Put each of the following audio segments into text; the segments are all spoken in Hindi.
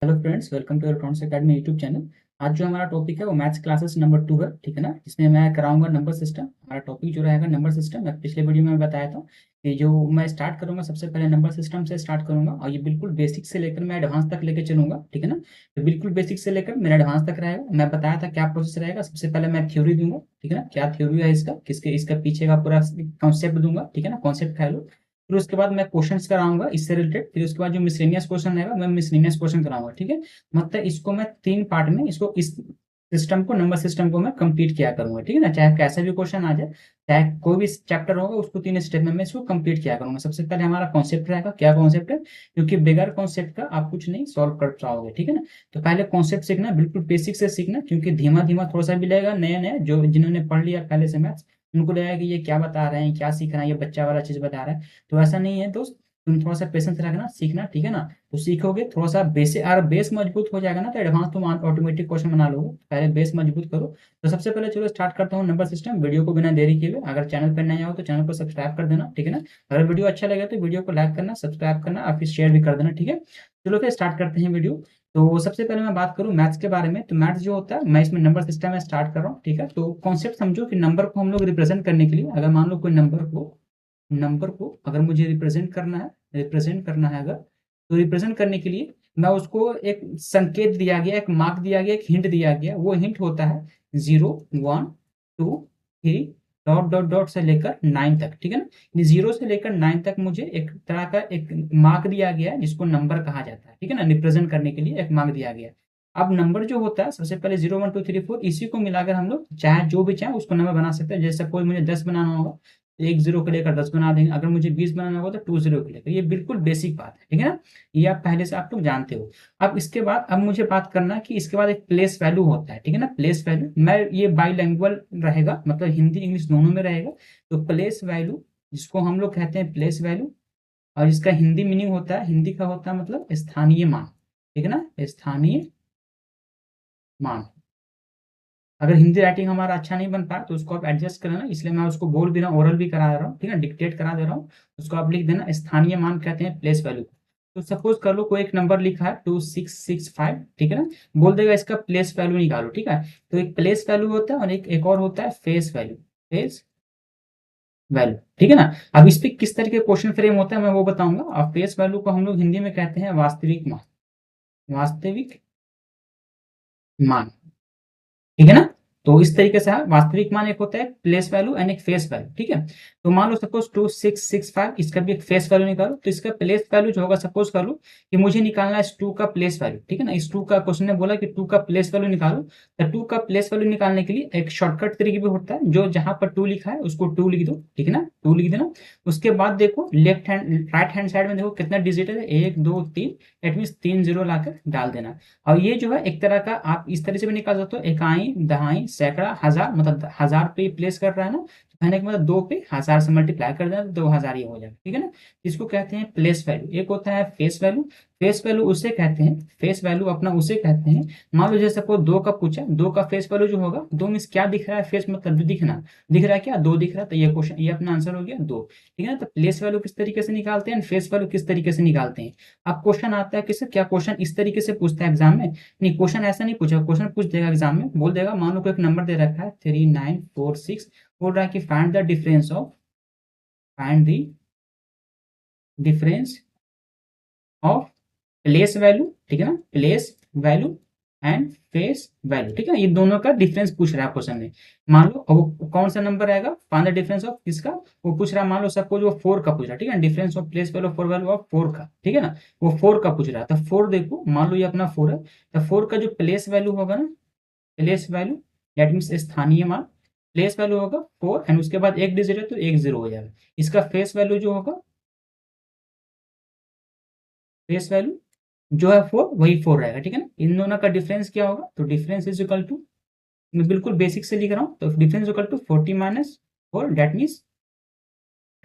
Hello friends, welcome to electronics academy YouTube channel. आज जो हमारा टॉपिक है वो मैथ्स क्लासेस नंबर 2 है, ठीक है ना। इसमें मैं कराऊंगा नंबर सिस्टम। हमारा टॉपिक जो रहेगा नंबर सिस्टम। मैं पिछले वीडियो में बताया था कि जो मैं स्टार्ट करूंगा सबसे पहले नंबर सिस्टम से स्टार्ट करूंगा, और ये बिल्कुल बेसिक से लेकर मैं एडवांस तक लेके चलूंगा, ठीक है ना। तो बिल्कुल बेसिक से लेकर मेरा एडवांस तक रहेगा। मैं बताया था क्या प्रोसेस रहेगा। सबसे पहले मैं थ्योरी दूंगा, ठीक है ना, क्या थ्योरी है इसका, किसके इसका पीछे का पूरा कॉन्सेप्ट दूंगा, ठीक है ना, कॉन्सेप्ट खा लो। फिर उसके बाद मैं क्वेश्चंस कराऊंगा इससे रिलेटेड। फिर उसके बाद जो मिसलेनियस क्वेश्चन रहेगा मैं मिसलेनियस क्वेश्चन कराऊंगा, ठीक है। मतलब इसको मैं 3 पार्ट में इसको इस सिस्टम को नंबर सिस्टम को मैं कंप्लीट किया करूंगा, ठीक है ना। चाहे कैसा भी क्वेश्चन आ जाए, चाहे कोई भी चैप्टर होगा, उसको 3 स्टेप में मैं इसको कंप्लीट किया करूंगा। सबसे पहले हमारा कॉन्सेप्ट रहेगा। क्या कॉन्सेप्ट है? क्योंकि बगैर कॉन्सेप्ट का आप कुछ नहीं सॉल्व कर पाओगे, ठीक है ना। तो पहले कॉन्सेप्ट सीखना, बिल्कुल बेसिक से सीखना, क्योंकि धीमा धीमा थोड़ा सा भी लगेगा। नए नए जो जिन्होंने पढ़ लिया पहले से मैथ्स, उनको लगेगा कि ये क्या बता रहे हैं, क्या सीख रहे हैं, ये बच्चा वाला चीज बता रहा है। तो ऐसा नहीं है दोस्त। तुम थोड़ा सा पेशेंस रखना, सीखना, ठीक है ना। तो सीखोगे थोड़ा सा बेसिक, और बेस मजबूत हो जाएगा ना तो एडवांस तुम ऑटोमेटिक क्वेश्चन बना लोगे। पहले बेस मजबूत करो। तो सबसे पहले चलो स्टार्ट करता हूँ नंबर सिस्टम। वीडियो को बिना देरी किए हुए, अगर चैनल पर नया हो तो चैनल को सब्सक्राइब कर देना, ठीक है ना। अगर वीडियो अच्छा लगे तो वीडियो को लाइक करना, सब्सक्राइब करना और फिर शेयर भी कर देना, ठीक है। चलो फिर स्टार्ट करते हैं वीडियो। तो सबसे पहले मैं बात करूँ मैथ्स के बारे में। तो मैथ्स जो होता है, मैं इसमें नंबर सिस्टम में स्टार्ट कर रहा हूँ, ठीक है। तो कॉन्सेप्ट समझो कि नंबर को हम लोग रिप्रेजेंट करने के लिए, अगर मान लो कोई नंबर को अगर मुझे रिप्रेजेंट करना है अगर, तो रिप्रेजेंट करने के लिए मैं उसको एक संकेत दिया गया, एक मार्क दिया गया, एक हिंट दिया गया। वो हिंट होता है 0, 1, 2, 3 डॉट डॉट डॉट से लेकर 9 तक, ठीक है ना। 0 से लेकर 9 तक मुझे एक तरह का एक मार्क दिया गया है, जिसको नंबर कहा जाता है, ठीक है ना। रिप्रेजेंट करने के लिए एक मार्क दिया गया है। अब नंबर जो होता है, सबसे पहले 0, 1, 2, 3, 4, इसी को मिलाकर हम लोग चाहे जो भी चाहे उसको नंबर बना सकते हैं। जैसे कोई मुझे 10 बनाना होगा, एक जीरो को लेकर 10 बना देंगे। अगर मुझे 20 बनाना होगा तो 2 जीरो को लेकर। ये बिल्कुल बेसिक बात है, ठीक है ना। ये आप पहले से आप लोग जानते हो। अब इसके बाद अब मुझे बात करना है कि इसके बाद एक प्लेस वैल्यू होता है, ठीक है ना। प्लेस वैल्यू मैं ये बाईलैंग्वेज रहेगा, मतलब हिंदी इंग्लिश दोनों में रहेगा। तो प्लेस वैल्यू, जिसको हम लोग कहते हैं प्लेस वैल्यू, और इसका हिंदी मीनिंग होता है, हिंदी का होता है मतलब स्थानीय मान, ठीक है ना, स्थानीय मान। अगर हिंदी राइटिंग हमारा अच्छा नहीं बन पाया तो उसको आप एडजस्ट कर लेना, इसलिए मैं उसको बोल भी रहा हूँ, ओरल भी करा दे रहा हूँ, ठीक है, डिक्टेट करा दे रहा हूँ। उसको आप लिख देना, स्थानीय मान कहते हैं प्लेस वैल्यू। तो सपोज कर लो कोई एक नंबर लिखा है 2665, ठीक है ना। बोल देगा इसका प्लेस वैल्यू निकालो, ठीक है। तो एक प्लेस वैल्यू होता है और एक और होता है फेस वैल्यू। फेस वैल्यू, ठीक है ना। अब इस पे किस तरह के क्वेश्चन फ्रेम होता है मैं वो बताऊंगा। और फेस वैल्यू को हम लोग हिंदी में कहते हैं वास्तविक मान। वास्तविक मान, ठीक है ना। तो इस तरीके से है, वास्तविक मान एक होता है प्लेस वैल्यू एंड एक फेस वैल्यू, ठीक है। तो मान लो सपोज 2665, इसका भी एक फेस वैल्यू निकालो। तो इसका प्लेस वैल्यू जो होगा, सपोज कर लो कि मुझे निकालना है इस 2 का प्लेस वैल्यू, ठीक है ना। इस 2 का क्वेश्चन ने बोला कि 2 का प्लेस वैल्यू निकालो। तो 2 का प्लेस वैल्यू निकालने के लिए एक शॉर्टकट तरीके भी होता है, जो जहां पर 2 लिखा है उसको 2 लिख दो, ठीक है ना, 2 लिख देना। उसके बाद देखो left hand right hand side में देखो कितना डिजिट है, 1, 2, 3। दैट मीन्स 3 जीरो लाकर डाल देना। और ये जो है एक तरह का आप इस तरह से भी निकाल सकते हो, इकाई, दहाई, सैकड़ा, हजार, मतलब हजार पे प्लेस कर रहा है ना, तो कहने का मतलब 2 पे 1000 से मल्टीप्लाई कर देना तो 2000 ये हो जाएगा, ठीक है ना। इसको कहते हैं प्लेस वैल्यू। एक होता है फेस वैल्यू। फेस वैल्यू उसे कहते हैं, फेस वैल्यू अपना उसे कहते हैं। मान लो जैसे सपोज 2 का पूछा, 2 का फेस वैल्यू जो होगा, 2 मीन्स क्या दिख रहा है, फेस मतलब जो दिखना, दिख रहा है क्या, 2 दिख रहा है। तो ये क्वेश्चन, ये अपना आंसर हो गया 2, ठीक है ना। तो प्लेस वैल्यू किस तरीके से निकालते हैं, फेस वैल्यू किस तरीके से निकालते हैं। अब क्वेश्चन आता है किससे, क्या क्वेश्चन इस तरीके से पूछता है एग्जाम में? नहीं, क्वेश्चन ऐसा नहीं पूछा। क्वेश्चन पूछ देगा एग्जाम में, बोल देगा मान लो कोई एक नंबर दे रखा है 3946, बोल रहा है कि find the difference of place value, ठीक है ना, place value and face value, ठीक है ना। ये दोनों का डिफरेंस पूछ रहा है क्वेश्चन में। मान लो अब वो कौन सा नंबर आएगा, फाइंड द डिफरेंस ऑफ किसका, वो पूछ रहा है। मान लो सपोज वो 4 का पूछ रहा है, ठीक है, difference of place value for value of 4 का, ठीक है ना। वो 4 का पूछ रहा है। तो 4 देखो, मान लो ये अपना 4 है, तो 4 का जो प्लेस वैल्यू होगा ना, प्लेस वैल्यू दैट मीन्स स्थानीय मान, प्लेस वैल्यू होगा 4 एंड उसके बाद एक डिजिट है तो 10 हो जाएगा। इसका फेस वैल्यू जो होगा, फेस वैल्यू जो है 4, वही 4 रहेगा, ठीक है ना। इन दोनों का डिफरेंस क्या होगा, तो डिफरेंस इज इक्वल टू, मैं बिल्कुल बेसिक से लिख रहा हूँ, तो difference equal to 40 - 4 that means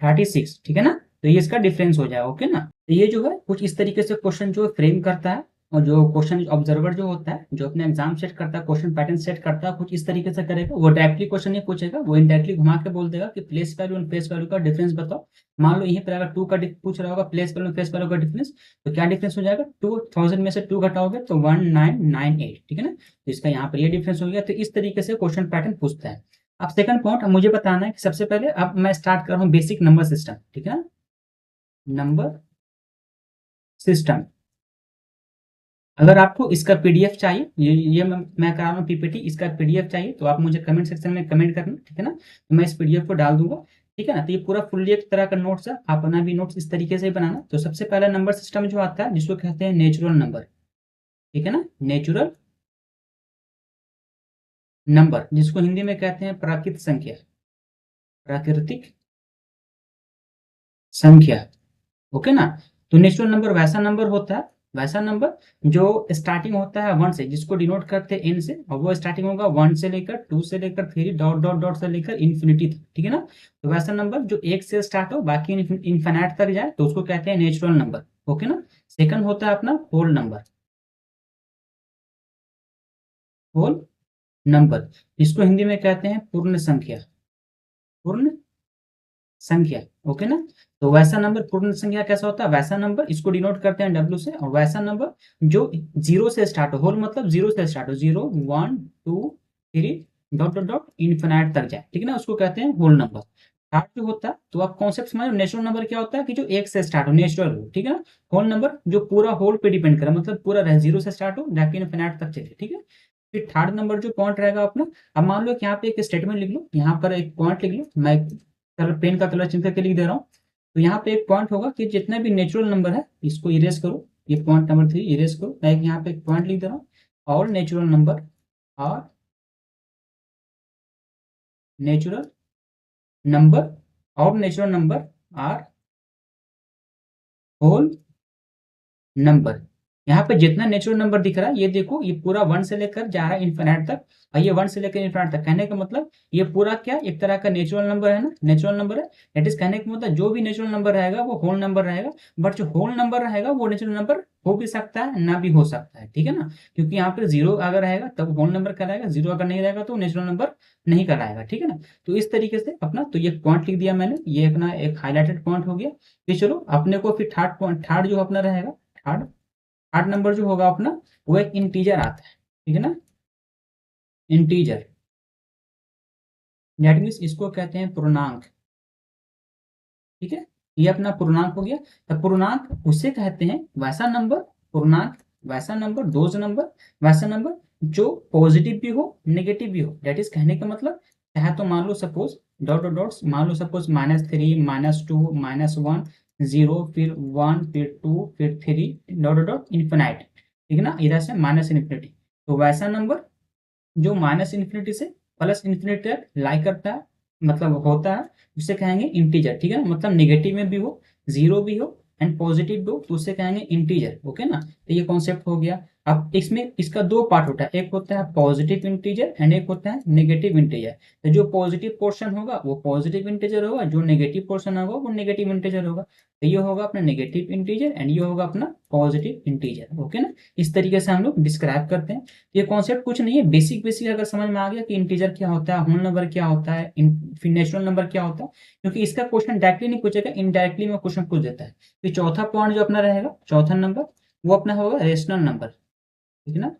36, ठीक है ना। तो ये इसका डिफरेंस हो जाएगा, ओके ना। तो ये जो है कुछ इस तरीके से क्वेश्चन जो है फ्रेम करता है। और जो क्वेश्चन ऑब्जर्वर जो होता है, जो अपने एग्जाम सेट करता है, क्वेश्चन पैटर्न सेट करता है, कुछ इस तरीके से करेगा। वो डायरेक्टली क्वेश्चन नहीं पूछेगा, वो इनडायरेक्टली घुमा के बोल देगा कि प्लेस वैल्यू और फेस वैल्यू का डिफरेंस बताओ। मान लो यहीं पर अगर 2 का पूछ रहा होगा, प्लेस वैल्यू फेस वैल्यू का डिफरेंस, तो क्या डिफरेंस हो जाएगा, 2000 में से 2 घटाओगे तो 1998, ठीक है ना। तो इसका यहाँ पर ये डिफरेंस हो गया। तो इस तरीके से क्वेश्चन पैटर्न पूछता है। अब सेकंड पॉइंट मुझे बताना है कि सबसे पहले अब मैं स्टार्ट कर रहा हूँ बेसिक नंबर सिस्टम, ठीक है ना, नंबर सिस्टम। अगर आपको इसका पीडीएफ चाहिए, ये मैं करा रहा हूँ पीपीटी, इसका पीडीएफ चाहिए तो आप मुझे कमेंट सेक्शन में कमेंट करना, ठीक है ना। तो मैं इस पीडीएफ को डाल दूंगा, ठीक है ना। तो ये पूरा फुल्ली एक तरह का नोट्स है, आप अपना भी नोट्स इस तरीके से ही बनाना। तो सबसे पहला नंबर सिस्टम जो आता है, जिसको कहते हैं नेचुरल नंबर, ठीक है ना, नेचुरल नंबर, जिसको हिंदी में कहते हैं प्राकृतिक संख्या, प्राकृतिक संख्या, ओके ना। तो नेचुरल नंबर वैसा नंबर होता है, वैसा नंबर जो स्टार्टिंग होता है 1 से, जिसको डिनोट करते हैं n से, और वो स्टार्टिंग होगा 1 से लेकर 2 से लेकर 3 डॉट डॉट डॉट से लेकर इन्फिनिटी तक, ठीक है ना। तो वैसा नंबर जो 1 से स्टार्ट हो बाकी इन्फिनाइट तक जाए, तो उसको कहते हैं नेचुरल नंबर, ओके ना। सेकंड होता है अपना होल नंबर, होल नंबर, जिसको हिंदी में कहते हैं पूर्ण संख्या, पूर्ण संख्या, ओके ना। तो वैसा नंबर पूर्ण संख्या कैसा होता है, वैसा नंबर इसको डिनोट करते हैं डब्ल्यू से, और वैसा नंबर जो 0 से स्टार्ट हो, होल मतलब 0 से स्टार्ट हो, 0 1 2 3 डॉट डॉट डॉट इन्फिनाइट तक जाए, ठीक है ना, उसको कहते हैं होल नंबर। थर्ड जो होता है, तो आप कॉन्सेप्ट समझो, नेचुरल नंबर क्या होता है कि जो 1 से स्टार्ट हो, नेचुरल हो, ठीक है ना। होल नंबर जो पूरा होल पे डिपेंड करे, मतलब पूरा रहे, 0 से स्टार्ट हो जाके इन्फिनाइट तक चले, ठीक है। फिर थर्ड नंबर जो पॉइंट रहेगा अपना, अब मान लो कि यहाँ पे एक स्टेटमेंट लिख लो, यहाँ पर एक पॉइंट लिख लो, मैं कलर पेन का कलर चेंज करके लिख दे रहा हूँ। तो यहाँ पे एक पॉइंट होगा कि जितने भी नेचुरल नंबर है इसको इरेज करो, ये पॉइंट नंबर 3 इरेज करो। मैं यहाँ पे एक पॉइंट लिख दे रहा हूँ, all natural number are natural number, और natural number are whole number. यहाँ पे जितना नेचुरल नंबर दिख रहा है, ये देखो, ये पूरा 1 से लेकर जा रहा है इन्फिनिट तक, और ये 1 से लेकर इन्फिनिट तक, कहने का मतलब ये पूरा क्या एक तरह का नेचुरल नंबर है ना, नेचुरल नंबर है। दैट इज, कहने का मतलब जो भी नेचुरल नंबर रहेगा वो होल नंबर रहेगा। बट जो होल नंबर रहेगा वो नेचुरल नंबर हो भी सकता है, ना भी हो सकता है, ठीक है ना। क्योंकि यहाँ पे 0 अगर रहेगा तब होल नंबर कहलाएगा, 0 अगर नहीं रहेगा तो नेचुरल नंबर नहीं कहलाएगा, ठीक है ना। तो इस तरीके से अपना, तो ये पॉइंट लिख दिया मैंने, ये अपना एक हाईलाइटेड पॉइंट हो गया। फिर चलो अपने को फिर थर्ड पॉइंट, थर्ड जो अपना रहेगा, थर्ड 8 नंबर जो होगा अपना, वो एक इंटीजर आता है, ठीक है ना, इंटीजर। दैट मीन्स इसको कहते हैं पूर्णांक, ठीक है। ये अपना पूर्णांक हो गया। तो पूर्णांक उसे कहते हैं वैसा नंबर, पूर्णांक वैसा नंबर, दोज नंबर, वैसा नंबर जो पॉजिटिव भी हो नेगेटिव भी हो। दैट इज, कहने का मतलब चाहे तो मान लो सपोज डॉट डॉट डॉट्स, मान लो सपोज -3 -2 -1 0 फिर 1 फिर 2 फिर 3 डॉट डॉट डॉट इन्फिनाइट, ठीक है ना, इधर से माइनस इन्फिनिटी। तो वैसा नंबर जो माइनस इन्फिनिटी से प्लस इन्फिनिटी तक लाई करता है, मतलब होता है, उसे कहेंगे इंटीजर, ठीक है ना। मतलब नेगेटिव में भी हो, जीरो भी हो एंड पॉजिटिव भी हो, तो उसे कहेंगे इंटीजर, ओके ना। तो ये कॉन्सेप्ट हो गया। अब इसमें इसका दो पार्ट होता है, एक होता है पॉजिटिव इंटीजर एंड एक होता है नेगेटिव इंटीजर। तो जो पॉजिटिव पोर्शन होगा वो पॉजिटिव इंटीजर होगा, जो नेगेटिव पोर्शन होगा वो नेगेटिव इंटीजर होगा। तो ये होगा अपना नेगेटिव इंटीजर एंड ये होगा अपना पॉजिटिव इंटीजर, ओके ना। इस तरीके से हम लोग डिस्क्राइब करते हैं। ये कॉन्सेप्ट कुछ नहीं है, बेसिक बेसिक अगर समझ में आ गया कि इंटीजर क्या होता है, होल नंबर क्या होता है, फिर नेचुरल नंबर क्या होता है, क्योंकि इसका क्वेश्चन डायरेक्टली नहीं पूछेगा, इनडायरेक्टली में क्वेश्चन पूछ देता है। फिर चौथा पॉइंट जो अपना रहेगा, चौथा नंबर, वो अपना होगा रेशनल नंबर, ठीक है ना,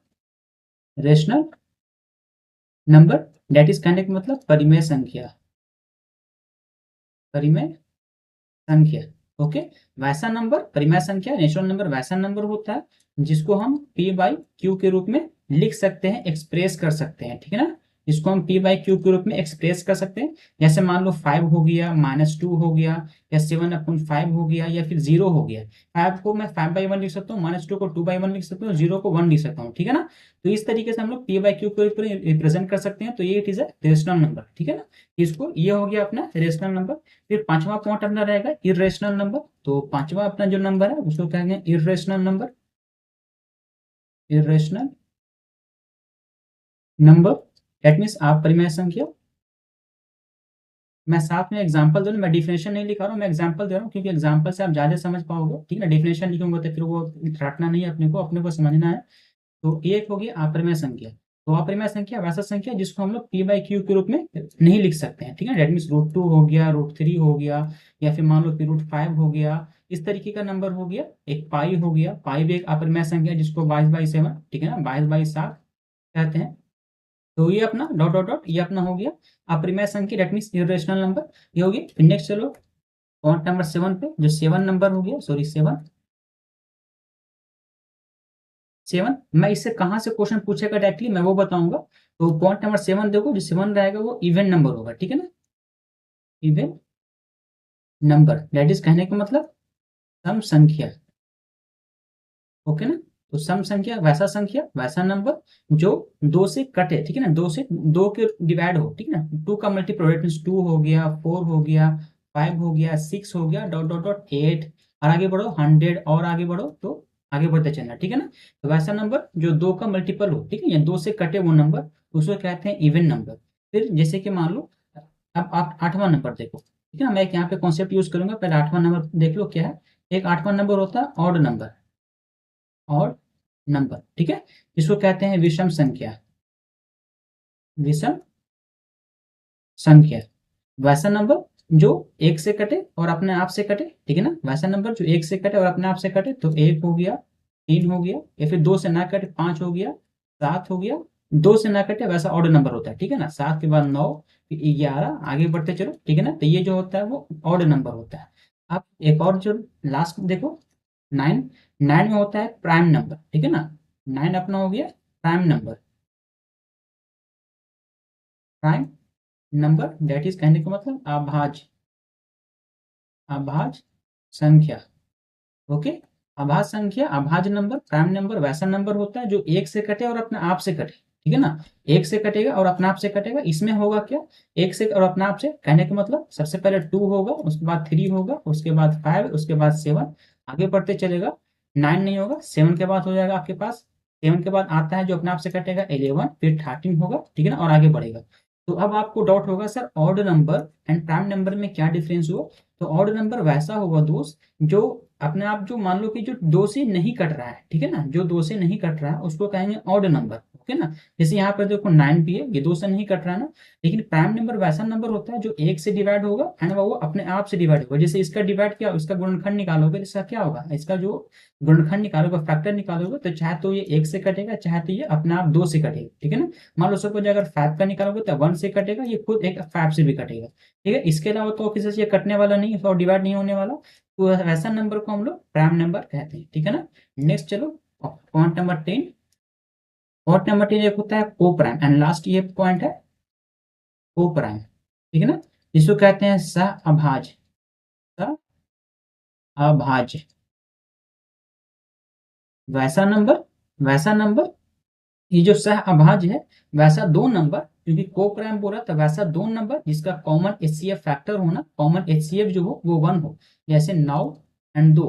रेशनल नंबर। दैट इज, कहने का मतलब परिमेय संख्या, परिमेय संख्या, ओके। वैसा नंबर परिमेय संख्या, नेचुरल नंबर वैसा नंबर होता है जिसको हम पी बाई क्यू के रूप में लिख सकते हैं, एक्सप्रेस कर सकते हैं, ठीक है ना। जिसको हम पी बाई क्यू के रूप में एक्सप्रेस कर सकते हैं। जैसे मान लो 5 हो गया, -2 हो गया, या 7/5 हो गया, या फिर 0 हो गया। 5 को मैं 5/1 लिख सकता हूँ, -2 को 2/1 लिख सकता हूँ, 0 को 1 लिख सकता हूँ, ठीक है ना। तो इस तरीके से हम लोग पी बाई क्यू के ऊपर रिप्रेजेंट कर सकते हैं। तो ये it is a rational number, ठीक है ना। इसको, ये हो गया अपना रेशनल नंबर। फिर पांचवा पॉइंट अपना रहेगा इरेशनल नंबर। तो पांचवा अपना जो नंबर है उसको कहेंगे irrational number, irrational number. That means आप परिमेय संख्या, मैं साथ में एग्जांपल दे रहा हूँ, मैं डिफिनेशन नहीं लिखा रहा हूँ, मैं एग्जांपल दे रहा हूँ, क्योंकि एग्जांपल से आप ज़्यादा समझ पाओगे, ठीक है ना। डिफिनेशन लिखूंगा तो फिर वो रटना नहीं है, अपने को समझना है। तो एक होगी अपरिमेय संख्या। तो अपरिमेय संख्या वैसा संख्या जिसको हम लोग p/q के रूप में नहीं लिख सकते हैं, ठीक है। डेट मीन्स √2 हो गया, √3 हो गया, या फिर मान लो कि √5 हो गया, इस तरीके का नंबर हो गया। एक पाई हो गया, पाई भी एक अपरिमेय संख्या है, जिसको 22/7, ठीक है ना, 22/7 कहते हैं। तो ये अपना डॉट डॉट डॉट ये अपना हो गया अपरिमेय संख्या, डेट मीन्स इरेशनल नंबर, ये हो गया। फिर नेक्स्ट चलो पॉइंट नंबर 7 पे, जो 7 नंबर हो गया, सॉरी 7, 7 मैं इससे कहाँ से क्वेश्चन पूछेगा डायरेक्टली मैं वो बताऊंगा। तो पॉइंट नंबर 7 देखो, जो 7 रहेगा वो इवन नंबर होगा, ठीक है ना। इवन नंबर, दैट इज कहने का मतलब सम संख्या, ओके ना। तो सम संख्या वैसा संख्या, वैसा नंबर जो दो से कटे, ठीक है ना, दो से दो के डिवाइड हो, ठीक है ना। टू का मल्टी प्रोडक्ट मीन्स 2 हो गया, 4 हो गया, 5 हो गया, 6 हो गया, डॉट डॉट डॉट 8, और आगे बढ़ो 100, और आगे बढ़ो तो आगे बढ़ते चलना, ठीक है ना। तो वैसा नंबर जो दो का मल्टीपल हो, ठीक है, या दो से कटे वो नंबर, उसको कहते हैं इवन नंबर। फिर जैसे कि मान लो अब आप 8वां नंबर देखो, ठीक है ना। मैं एक यहाँ पे कॉन्सेप्ट यूज करूंगा, पहले 8वां नंबर देख लो क्या है। एक 8वां नंबर होता है ऑड नंबर, ऑड नंबर, ठीक है। इसको कहते हैं विषम संख्या, विषम संख्या। वैसा नंबर जो एक से कटे और अपने आप से कटे, ठीक है ना। वैसा नंबर जो एक से कटे और अपने आप से कटे, तो एक हो गया, 3 हो गया, या फिर दो से ना कटे 5 हो गया, 7 हो गया। दो से ना कटे वैसा ऑड नंबर होता है, ठीक है ना। 7 के बाद 9, फिर 11, आगे बढ़ते चलो, ठीक है ना। तो ये जो होता है वो ऑड नंबर होता है। अब एक और जो लास्ट में देखो 9, 9 में होता है प्राइम नंबर, ठीक है ना। 9 अपना हो गया prime number, prime number, that is कहने का मतलब अभाज्य, अभाज्य संख्या, ओके। अभाज्य संख्या, अभाज्य नंबर, प्राइम नंबर वैसा नंबर होता है जो एक से कटे और अपने आप से कटे, ठीक है ना। एक से कटेगा और अपने आप से कटेगा, इसमें होगा क्या, एक से और अपने आप से कहने का मतलब सबसे पहले 2 होगा, उसके बाद 3 होगा, उसके बाद 5, उसके बाद 7, आगे बढ़ते चलेगा। 9 नहीं होगा, 7 के बाद हो जाएगा आपके पास, 7 के बाद आता है जो अपने आप से कटेगा 11, फिर 13 होगा, ठीक है ना, और आगे बढ़ेगा। तो अब आपको डाउट होगा sir odd number and prime number में क्या डिफरेंस हुआ। तो ऑड नंबर वैसा होगा दोस्त जो अपने आप, जो मान लो कि जो दो से नहीं कट रहा है, ठीक है ना, जो दो से नहीं कट रहा है उसको कहेंगे ऑड नंबर, ओके ना। जैसे यहाँ पर देखो 9 भी है, ये दो से नहीं कट रहा है ना। लेकिन प्राइम नंबर वैसा नंबर होता है जो एक से डिवाइड होगा एंड वो अपने आप से डिवाइड होगा। जैसे इसका डिवाइड क्या, इसका गुणनखंड निकालोगे, इसका क्या होगा, इसका जो गुणनखंड निकालोगे, फैक्टर निकालोगे, तो चाहे तो ये एक से कटेगा, चाहे तो ये अपने आप दो से कटेगा, ठीक है ना। मान लो सपोज अगर 5 का निकालोगे तो 1 से कटेगा, ये खुद एक 5 से भी कटेगा, ठीक है। इसके अलावा तो किसी से ये कटने वाला नहीं है और डिवाइड नहीं होने वाला। तो वैसा नंबर को हम लोग प्राइम नंबर कहते हैं, ठीक है ना। नेक्स्ट चलो पॉइंट नंबर 10। पॉइंट नंबर 10 एक होता है को प्राइम, एंड लास्ट ये पॉइंट है को प्राइम, ठीक है ना। जिसको कहते हैं सह अभाज्य, सह अभाज्य वैसा नंबर, वैसा नंबर, ये जो सह अभाज्य है वैसा दो नंबर, क्योंकि को प्राइम बोला तो वैसा दो नंबर जिसका कॉमन एचसीएफ फैक्टर होना, कॉमन एचसीएफ जो हो वो 1 हो। जैसे 9 एंड 2,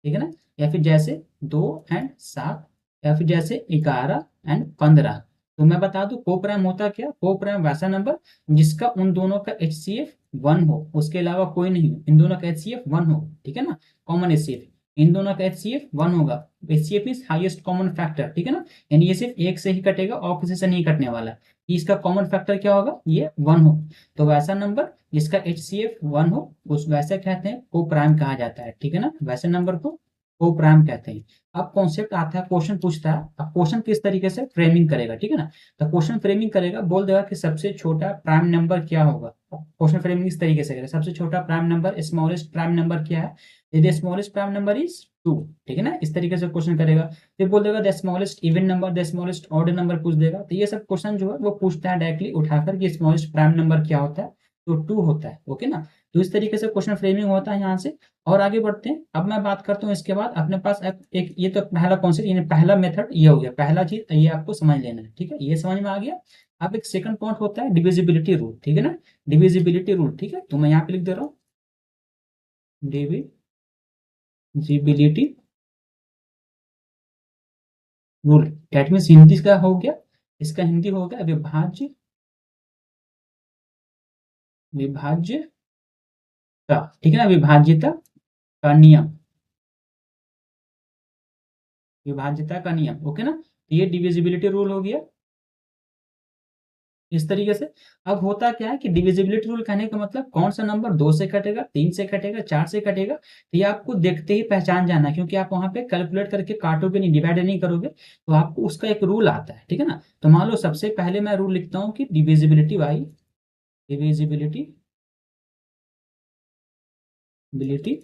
ठीक है ना, या फिर जैसे 2 एंड 7, या फिर जैसे 11 एंड 15। तो मैं बता दूं को प्राइम होता क्या, को प्राइम वैसा नंबर जिसका उन दोनों का एचसीएफ 1 हो, उसके अलावा कोई नहीं हो, इन दोनों का एचसीएफ 1 हो, ठीक है ना, कॉमन एचसीएफ। इन दोनों का एचसीएफ 1 होगा, HCF is highest common factor, ठीक है ना। यानी ये सिर्फ एक से ही कटेगा और किसी से नहीं कटने वाला। इसका कॉमन फैक्टर क्या होगा, ये 1 हो। तो वैसा नंबर जिसका एचसीएफ 1 हो उस वैसे कहते हैं को प्राइम कहा जाता है, ठीक है ना। वैसे नंबर को को प्राइम कहते हैं। अब कॉन्सेप्ट आता है, क्वेश्चन पूछता है, अब क्वेश्चन किस तरीके से फ्रेमिंग करेगा, ठीक है ना। तो क्वेश्चन फ्रेमिंग करेगा, बोल देगा कि सबसे छोटा प्राइम नंबर क्या होगा। क्वेश्चन फ्रेमिंग इस तरीके से करेगा, सबसे छोटा prime number, smallest prime number क्या है, यदि स्मॉलेस्ट प्राइम नंबर इज 2, ठीक है ना, इस तरीके से क्वेश्चन करेगा। फिर बोल देगा the smallest even number, the smallest odd number पूछ देगा। तो ये सब क्वेश्चन जो है वो पूछता है डायरेक्टली उठाकर कि स्मॉलेस्ट प्राइम नंबर क्या होता है, तो 2 होता है, ओके ना। तो इस तरीके से क्वेश्चन फ्रेमिंग होता है यहाँ से। और आगे बढ़ते हैं, अब मैं बात करता हूँ इसके बाद अपने पास एक ये तो पहला कॉन्सेप्ट, ये पहला मेथड ये हो गया, पहला चीज ये आपको समझ लेना है, ठीक है, ये समझ में आ गया। अब एक सेकंड पॉइंट होता है डिविजिबिलिटी रूल, ठीक है ना, डिविजिबिलिटी रूल, ठीक है। तो मैं यहाँ पे लिख दे रहा हूँ divisibility rule, that means Hindi का हो गया, इसका हिंदी हो गया अविभाज्य विभाज्यता, ठीक है ना, विभाज्यता का नियम, विभाज्यता का नियम, ओके ना। ये डिविजिबिलिटी रूल हो गया इस तरीके से। अब होता क्या है कि डिविजिबिलिटी रूल कहने का मतलब कौन सा नंबर 2 से कटेगा, 3 से कटेगा, 4 से कटेगा, तो ये आपको देखते ही पहचान जाना है, क्योंकि आप वहां पे कैलकुलेट करके काटोगे नहीं, डिवाइड नहीं करोगे, तो आपको उसका एक रूल आता है, ठीक है ना। तो मान लो सबसे पहले मैं रूल लिखता हूँ कि डिविजिबिलिटी बाई, डिविजिबिलिटी बिलिटी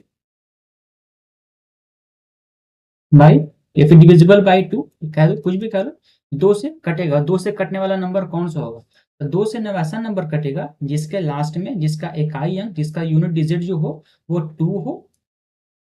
बाई, या फिर डिविजिबल बाई 2 कह दो, कुछ भी कह लो। 2 से कटेगा, 2 से कटने वाला नंबर कौन सा होगा, तो 2 से वैसा नंबर कटेगा जिसके लास्ट में, जिसका इकाई अंक, जिसका यूनिट डिजिट जो हो वो 2 हो,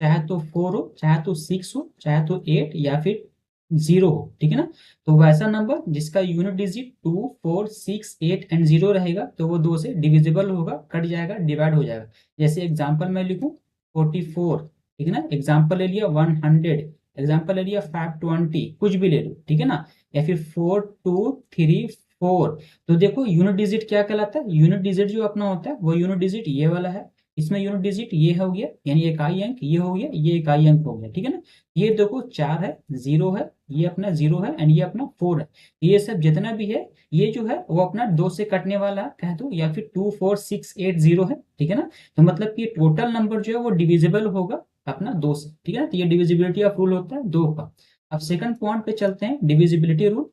चाहे तो 4 हो, चाहे तो 6 हो, चाहे तो 8 या फिर 0 हो, ठीक है ना। तो वैसा नंबर जिसका यूनिट डिजिट 2, 4, 6, 8 एंड 0 रहेगा, तो वो 2 से डिविजिबल होगा, कट जाएगा, डिवाइड हो जाएगा। जैसे एग्जाम्पल मैं लिखूं 44, ठीक है ना, एग्जाम्पल ले लिया 100, एग्जाम्पल ले लिया 520, कुछ भी ले लो, ठीक है ना, या फिर 4234। तो देखो यूनिट डिजिट क्या कहलाता है, यूनिट डिजिट जो अपना होता है वो यूनिट डिजिट ये वाला है, इसमें यूनिट डिजिट ये हो गया, यानी इकाई अंक ये हो गया, ये इकाई अंक हो गया, ठीक है ना। ये देखो 4 है, 0 है, ये अपना 0 है एंड ये अपना 4 है, ये सब जितना भी है ये जो है वो अपना 2 से कटने वाला कह दो, या फिर 24680 है, ठीक है ना। तो मतलब कि टोटल नंबर जो है वो डिविजिबल होगा अपना 2 से, ठीक है ना। तो ये डिविजिबिलिटी ऑफ रूल होता है 2 का। अब सेकंड पॉइंट पे चलते हैं, divisibility rule,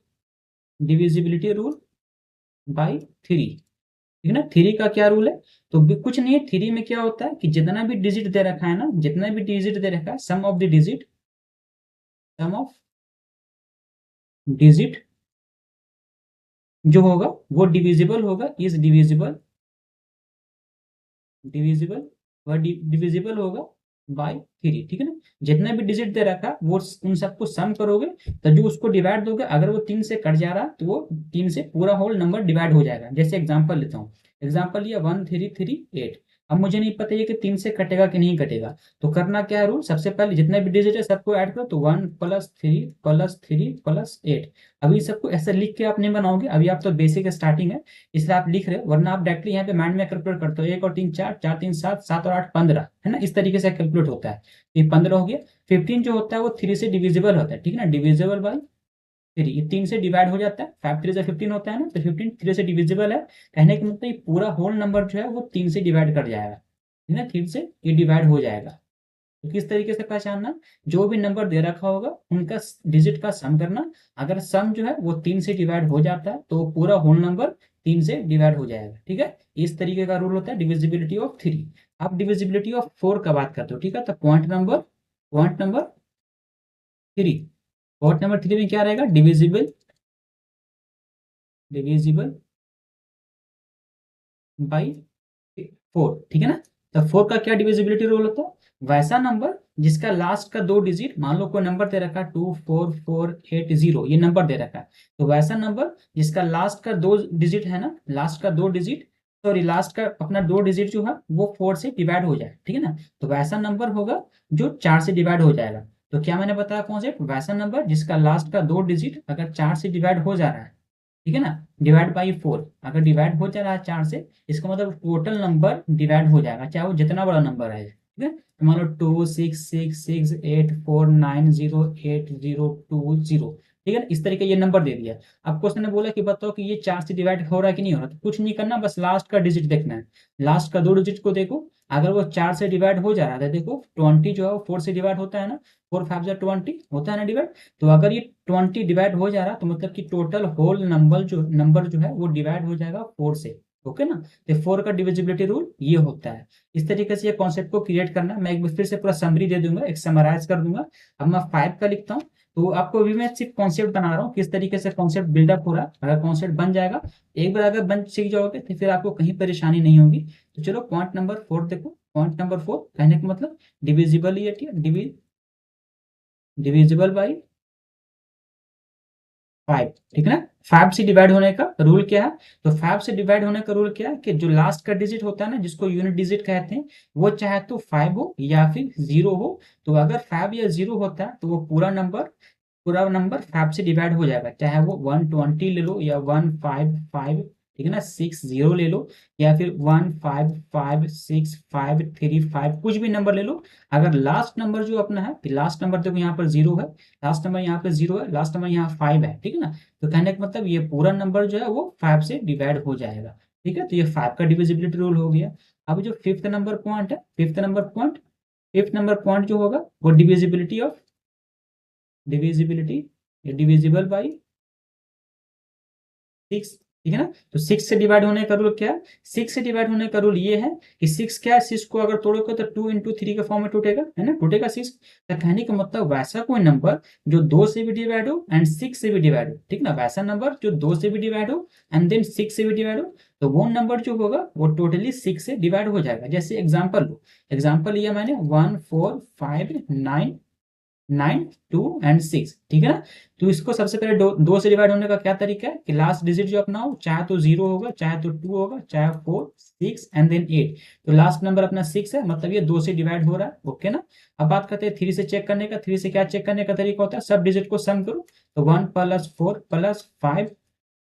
divisibility rule by 3, ठीक है ना। थ्री का क्या रूल है, तो कुछ नहीं है, थ्री में क्या होता है कि जितना भी डिजिट दे रखा है ना, जितना भी डिजिट दे रखा है, sum of the digit, sum of digit जो होगा वो डिविजिबल होगा, इज डिविजिबल, डिविजिबल, वह डिविजिबल होगा बाय 3, ठीक है ना। जितना भी डिजिट दे रखा वो उन सबको सम करोगे, तो जो उसको डिवाइड दोगे, अगर वो 3 से कट जा रहा तो वो 3 से पूरा होल नंबर डिवाइड हो जाएगा। जैसे एग्जांपल लेता हूँ, एग्जांपल लिया 1338, अब मुझे नहीं पता ये कि 3 से कटेगा कि नहीं कटेगा, तो करना क्या है रूल, सबसे पहले जितने भी डिजिट है सबको ऐड करो, तो 1 + 3 + 3 + 8। अभी सबको ऐसे लिख के आप नहीं बनाओगे, अभी आप तो बेसिक स्टार्टिंग है इसलिए आप लिख रहे हो, वरना आप डायरेक्टली यहाँ पे माइंड में कैलकुलेट करते हो, 1 और 3 4, 4 3 7, 7 और 8 15, है ना, इस तरीके से कैलकुलेट होता है। ये 15 हो गया। 15 जो होता है वो 3 से डिविजिबल होता है, ठीक है ना, डिविजिबल बाई 3, ये 3 से डिवाइड हो जाता है, 5 3 से 15 होता है ना, तो 15 3 से डिविजिबल है, कहने का मतलब ये पूरा होल नंबर जो है वो 3 से डिवाइड कर जाएगा, ठीक है ना, 3 से ये डिवाइड हो जाएगा। तो किस तरीके से पहचानना, जो भी नंबर दे रखा होगा उनका डिजिट का सम करना, अगर सम जो है वो 3 से डिवाइड हो जाता है तो पूरा होल नंबर 3 से डिवाइड हो जाएगा, ठीक है। इस तरीके का रूल होता है डिविजिबिलिटी ऑफ 3। अब डिविजिबिलिटी ऑफ 4 का बात करते हो, ठीक है, तो पॉइंट नंबर 3, पॉइंट नंबर 3 में क्या रहेगा, डिविजिबल, डिविजिबल बाई 4, ठीक है ना। तो 4 का क्या डिविजिबिलिटी रूल होता है, वैसा नंबर जिसका लास्ट का 2 डिजिट, मान लो कोई नंबर दे रखा है 24480, ये नंबर दे रखा है, तो वैसा नंबर जिसका लास्ट का 2 डिजिट है ना, लास्ट का 2 डिजिट, सॉरी लास्ट का अपना 2 डिजिट जो है वो 4 से डिवाइड हो जाए, ठीक है ना, तो वैसा नंबर होगा जो 4 से डिवाइड हो जाएगा। तो क्या मैंने बताया कॉन्सेप्ट, वैसा नंबर जिसका लास्ट का 2 डिजिट अगर 4 से डिवाइड हो जा रहा है, ठीक है ना, डिवाइड बाई 4, अगर डिवाइड हो जा रहा है 4 से, इसका मतलब टोटल नंबर डिवाइड हो जाएगा, चाहे वो जितना बड़ा नंबर है, ठीक है। तो मान लो 26668490802, ठीक है ना, इस तरीके ये नंबर दे दिया। अब क्वेश्चन ने बोला कि बताओ कि ये 4 से डिवाइड हो रहा है कि नहीं हो रहा, तो कुछ नहीं करना, बस लास्ट का डिजिट देखना है, लास्ट का 2 डिजिट को देखो, अगर वो 4 से डिवाइड हो जा रहा है, देखो 20 जो है वो 4 से डिवाइड होता है ना, 4 5 20 होता है ना डिवाइड, तो अगर ये 20 डिवाइड हो जा रहा तो मतलब कि टोटल होल नंबर जो है वो डिवाइड हो जाएगा 4 से, ओके ना। तो 4 का डिविजिबिलिटी रूल ये होता है। इस तरीके से ये कॉन्सेप्ट को क्रिएट करना, मैं एक बार फिर से पूरा समरी दे दूंगा, एक समराइज कर दूंगा। अब मैं 5 का लिखता हूँ, तो आपको अभी मैं सिर्फ कॉन्सेप्ट बना रहा हूँ, किस तरीके से कॉन्सेप्ट बिल्डअप हो रहा है, अगर कॉन्सेप्ट बन जाएगा, एक बार अगर बन सीख जाओगे तो फिर आपको कहीं परेशानी नहीं होगी। तो चलो पॉइंट नंबर 4 देखो, पॉइंट नंबर 4 कहने का मतलब डिविजिबिलिटी, डिविजिबल बाई 5, ठीक है ना। 5 से डिवाइड होने का रूल क्या है, तो 5 से डिवाइड होने का रूल क्या है कि जो लास्ट का डिजिट होता है ना, जिसको यूनिट डिजिट कहते हैं, वो चाहे तो 5 हो या फिर 0 हो, तो अगर 5 या 0 होता है तो वो पूरा नंबर 5 से डिवाइड हो जाएगा, चाहे वो 120 ले लो या 155, ठीक है ना, 6 0 ले लो या फिर 1 5 5 6 5 3 5 कुछ भी नंबर ले लो। अगर लास्ट नंबर जो अपना है, लास्ट नंबर देखो यहाँ पर 0 है, लास्ट नंबर यहाँ पे 0 है, लास्ट नंबर यहाँ 5 है, ठीक है ना। तो कहने का मतलब ये पूरा नंबर जो है वो 5 से डिवाइड हो जाएगा, ठीक है। तो ये 5 का डिविजिबिलिटी रूल हो गया। अब जो फिफ्थ नंबर पॉइंट है, फिफ्थ नंबर पॉइंट जो होगा वो डिविजिबिलिटी डिविजिबल बाई 6, ठीक है ना। तो 6 से डिवाइड होने का रूल क्या है, 6 से डिवाइड होने का रूल ये है कि 6 क्या है, 6 को अगर तोड़ोगे तो 2 इंटू 3 के फॉर्म में टूटेगा, है ना, टूटेगा 6। तो कहने का मतलब वैसा कोई नंबर जो 2 से भी डिवाइड हो एंड 6 से भी डिवाइड हो, ठीक ना, वैसा नंबर जो 2 से भी डिवाइड हो एंड देन 6 से भी डिवाइड हो, तो वो नंबर जो होगा वो टोटली 6 से डिवाइड हो जाएगा। जैसे एग्जाम्पल लो, एग्जाम्पल लिया मैंने 1 4 5 9 9 2 एंड 6, ठीक है ना। तो इसको सबसे पहले दो से डिवाइड होने का क्या तरीका है कि लास्ट डिजिट जो अपना हो, चाहे तो 0 होगा, चाहे तो 2 होगा, चाहे 4 6 एंड देन 8। तो लास्ट नंबर अपना 6 है, मतलब ये 2 से डिवाइड हो रहा है, ओके ना। अब बात करते हैं 3 से चेक करने का। 3 से क्या चेक करने का तरीका होता है, सब डिजिट को सम करो। तो 1 + 4 + 5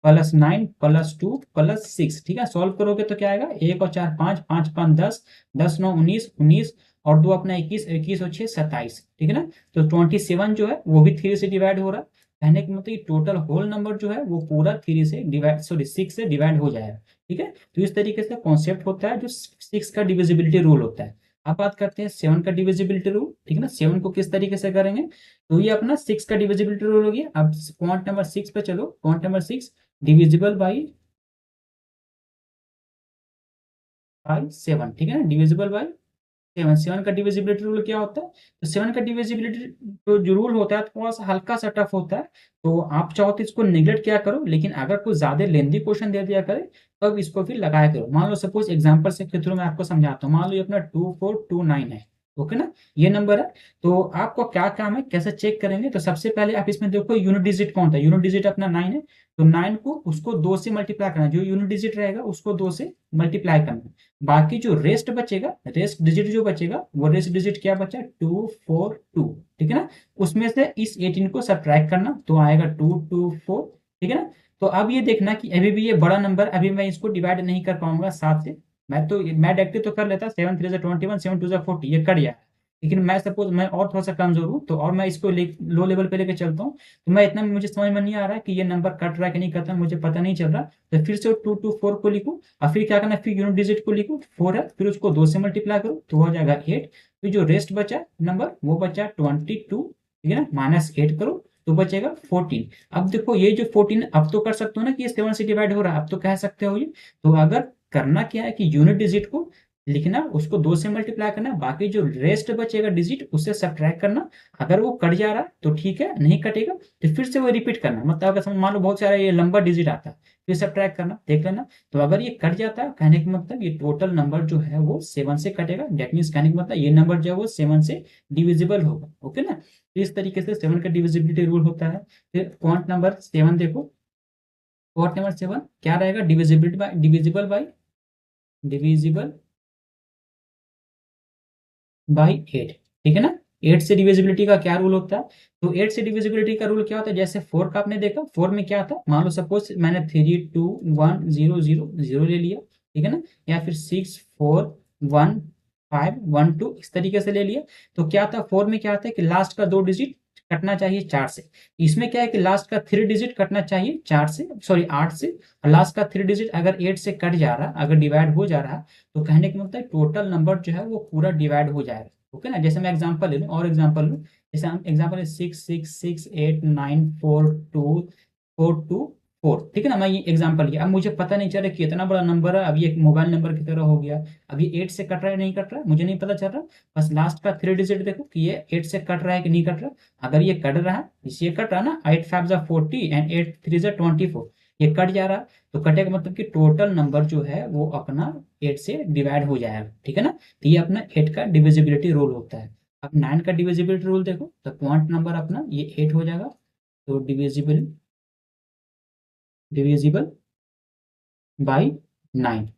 + 9 + 2 + 6, ठीक है। सॉल्व करोगे तो क्या आएगा, 1 और 4 5, 5 5 10, 10 9 19, 19 और 2 अपना 21, 21 और 6 27, ठीक है ना। तो 27 जो है वो भी 3 से डिवाइड हो रहा है। कहने का मतलब टोटल होल नंबर जो है वो पूरा 3 से डिवाइड, सॉरी 6 से डिवाइड हो जाएगा, ठीक है। तो इस तरीके से कॉन्सेप्ट होता है जो 6 का डिविजिबिलिटी रूल होता है। अब बात करते हैं 7 का डिविजिबिलिटी रूल, ठीक है ना। 7 को किस तरीके से करेंगे, तो ये अपना 6 का डिविजिबिलिटी रूल हो गया। अब पॉइंट नंबर 6 पे चलो। पॉइंट नंबर 6, डिविजिबल बाई 7, ठीक है ना, डिविजिबल बाई 7। 7 का डिविजिबिलिटी रूल क्या होता है, तो 7 का डिविजिबिलिटी जो रूल होता है थोड़ा सा हल्का सा टफ होता है। तो आप चाहो तो इसको नेग्लेक्ट क्या करो, लेकिन अगर कोई ज्यादा लेंदी क्वेश्चन दे दिया करे तब इसको फिर लगाया करो। मान लो सपोज एग्जांपल से के थ्रू मैं आपको समझाता हूँ। मान लो ये अपना 2429 है, ओके ना, ये नंबर है। तो आपको क्या काम है, कैसे चेक करेंगे, तो सबसे पहले आप इसमें देखो यूनिट डिजिट कौन था, यूनिट डिजिट अपना 9 है। तो 9 को उसको 2 से मल्टीप्लाई करना, जो यूनिट डिजिट रहेगा उसको 2 से मल्टीप्लाई करना। बाकी जो रेस्ट बचेगा, रेस्ट डिजिट जो बचेगा वो रेस्ट डिजिट क्या बचा, 242, ठीक है ना। उसमें से इस 18 को सब्ट्रैक्ट करना तो आएगा 224, ठीक है ना। तो अब ये देखना कि अभी भी ये बड़ा नंबर, अभी मैं इसको डिवाइड नहीं कर पाऊंगा 7 से। मैं डायरेक्टली तो कर लेता, 7 3 21, 7 2 40, ये कट जाए। लेकिन मैं सपोज मैं और थोड़ा सा कमजोर हूँ, तो और मैं इसको लो लेवल पे लेके चलता हूँ। तो मैं इतना मुझे समझ में नहीं आ रहा है कि ये नंबर कट रहा है कि नहीं कट रहा है, मुझे पता नहीं चल रहा। तो फिर से 224 को लिखूं और फिर क्या करना, फिर यूनिट डिजिट को लिखो 4 है, फिर उसको 2 से मल्टीप्लाई करो तो हो जाएगा 8। फिर जो रेस्ट बचा नंबर वो बचा 22, ठीक है ना, -8 करो तो बचेगा 14। अब देखो ये जो 14 अब तो कर सकते हो ना कि ये 7 से डिवाइड हो रहा है, अब तो कह सकते हो ये। तो अगर करना क्या है कि यूनिट डिजिट को लिखना, उसको 2 से मल्टीप्लाई करना, बाकी जो रेस्ट बचेगा डिजिट उससे सब्ट्रैक्ट करना। अगर वो कट जा रहा है तो ठीक है, नहीं कटेगा तो फिर से वो रिपीट करना। मतलब अगर मान लो बहुत सारा ये लंबा डिजिट आता है, फिर सब्ट्रैक्ट करना, देख लेना। तो अगर ये कट जाता है, कहने का मतलब ये टोटल नंबर जो है वो 7 से कटेगा। डेट मीन्स कहने का मतलब ये नंबर जो है वो 7 से डिविजिबल होगा, ओके ना। तो इस तरीके से 7 का डिविजिबिलिटी रूल होता है। फिर पॉइंट नंबर 7 देखो। पॉइंट नंबर 7 क्या रहेगा, डिविजिबल बाई 8, ठीक है ना। 8 से डिविजिबिलिटी का क्या रूल होता है, तो 8 से डिविजिबिलिटी का रूल क्या होता है, जैसे 4 का आपने देखा, 4 में क्या था, मान लो सपोज मैंने 3 2 1 0 0 0 ले लिया, ठीक है ना, या फिर 6 4 1 5 1 2 इस तरीके से ले लिया। तो क्या था, 4 में क्या था कि लास्ट का 2 डिजिट कटना चाहिए 4 से। इसमें क्या है कि लास्ट का 3 डिजिट कटना चाहिए 4 से, सॉरी 8 से। और लास्ट का 3 डिजिट अगर 8 से कट जा रहा, अगर डिवाइड हो जा रहा, तो कहने का मतलब टोटल नंबर जो है वो पूरा डिवाइड हो जाएगा, ओके ना। जैसे मैं एग्जांपल ले लूँ, और एग्जांपल लूँ, जैसे हम एग्जांपल 6 6 6 8 9 4 2 4 2 4, ठीक है ना। मैं ये एग्जांपल लिया, अब मुझे पता नहीं चल रहा कि इतना बड़ा नंबर है, अब ये एक मोबाइल नंबर की तरह हो गया। अब ये 8 से कट रहा है नहीं कट रहा है मुझे नहीं पता चल रहा। बस लास्ट का 3 डिजिट देखो कि ये 8 से कट रहा है कि नहीं कट रहा। अगर ये कट रहा है, इससे कट रहा है ना, 8 5 40 एंड 8 3 24, ये कट जा रहा। तो कटे का मतलब कि टोटल नंबर जो है वो अपना 8 से डिवाइड हो जाएगा, ठीक है ना। तो ये अपना 8 का डिविजिबिलिटी रूल होता है। अब 9 का डिविजिबिलिटी रूल देखो, तो पॉइंट नंबर अपना ये 8 हो जाएगा। तो डिविजिबल बाई 9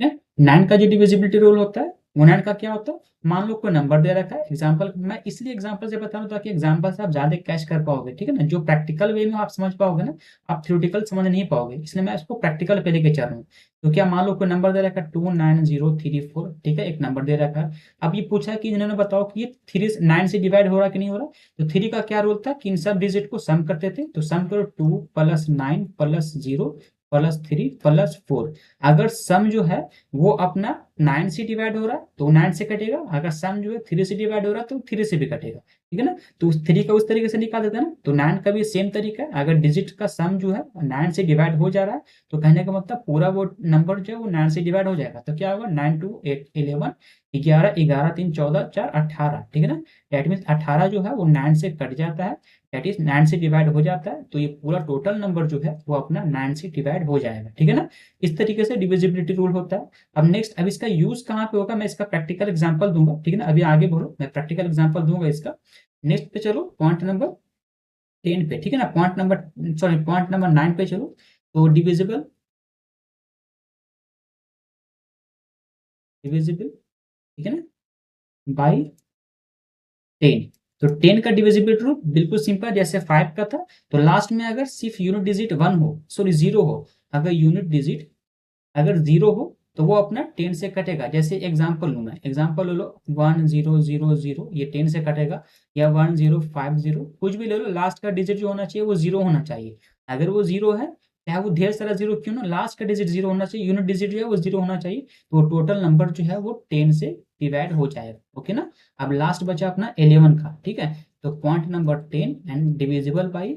है। 9 का जो डिविजिबिलिटी रूल होता है वन एंड का क्या होता है, मान लो कोई नंबर दे रखा है, एग्जांपल मैं इसलिए एग्जांपल से बता रहा हूं ताकि एग्जांपल से आप ज्यादा कैच कर पाओगे, ठीक है ना, जो प्रैक्टिकल वे में आप समझ पाओगे ना, आप थ्योरेटिकल समझ नहीं पाओगे, इसलिए मैं इसको प्रैक्टिकल पे लेके चल रहा हूँ। तो क्या मान लो कोई नंबर दे रखा है 29034, ठीक है, एक नंबर दे रखा है। अब ये पूछा कि इन्होंने बताओ कि ये 9 से डिवाइड हो रहा है कि नहीं हो रहा। तो 3 का क्या रूल था कि इन सब डिजिट को सम करते थे, तो सम करो 2 + 9 + 0 + 3 + 4। अगर सम जो है वो अपना 9 से डिवाइड हो रहा है तो 9 से कटेगा, अगर सम जो है 3 से डिवाइड हो रहा है तो 3 से भी कटेगा, ठीक है ना। तो उस 3 का उस तरीके से निकाल देते हैं ना, तो 9 का भी सेम तरीका है, अगर डिजिट का सम जो है 9 से डिवाइड हो जा रहा है तो कहने का मतलब पूरा वो नंबर जो है वो 9 से डिवाइड हो जाएगा। तो क्या होगा, 9 2 8 11, 11 11 3 14 4 18, ठीक है ना। दैट मीन्स 18 जो है वो 9 से कट जाता है, दैट इज 9 से डिवाइड हो जाता है, तो ये पूरा टोटल नंबर जो है वो अपना 9 से डिवाइड हो जाएगा, ठीक है ना। इस तरीके से डिविजिबिलिटी रूल होता है। अब नेक्स्ट, अब इसका यूज कहाँ पे होगा, मैं इसका प्रैक्टिकल एग्जांपल दूंगा, ठीक है ना, अभी आगे बोलो, मैं प्रैक्टिकल एग्जांपल दूंगा इसका। नेक्स्ट पे चलो, पॉइंट नंबर 10 पे, ठीक है ना, पॉइंट नंबर 9 पे चलो। तो डिविजिबल, ठीक है ना, बाई 10। तो 10 का डिविजिबिलिटी रूल बिल्कुल सिंपल, जैसे 5 का था। तो लास्ट में अगर सिर्फ यूनिट डिजिट 1 हो, सॉरी 0 हो, अगर यूनिट डिजिट अगर 0 हो तो वो अपना 10 से कटेगा। जैसे एग्जांपल लूँ मैं, एग्जांपल ले लो 1000, ये 10 से कटेगा, या 1050, कुछ भी ले लो, लास्ट का डिजिट जो होना चाहिए वो 0 होना चाहिए। अगर वो 0 है, चाहे वो ढेर सारा 0 क्यों ना, लास्ट का डिजिट 0 होना चाहिए, यूनिट डिजिट जो है वो 0 होना चाहिए, तो टोटल नंबर जो है वो 10 से डिवाइड हो जाएगा, ओके ना। अब लास्ट बचा अपना 11 का, ठीक है। तो point number 10 and divisible by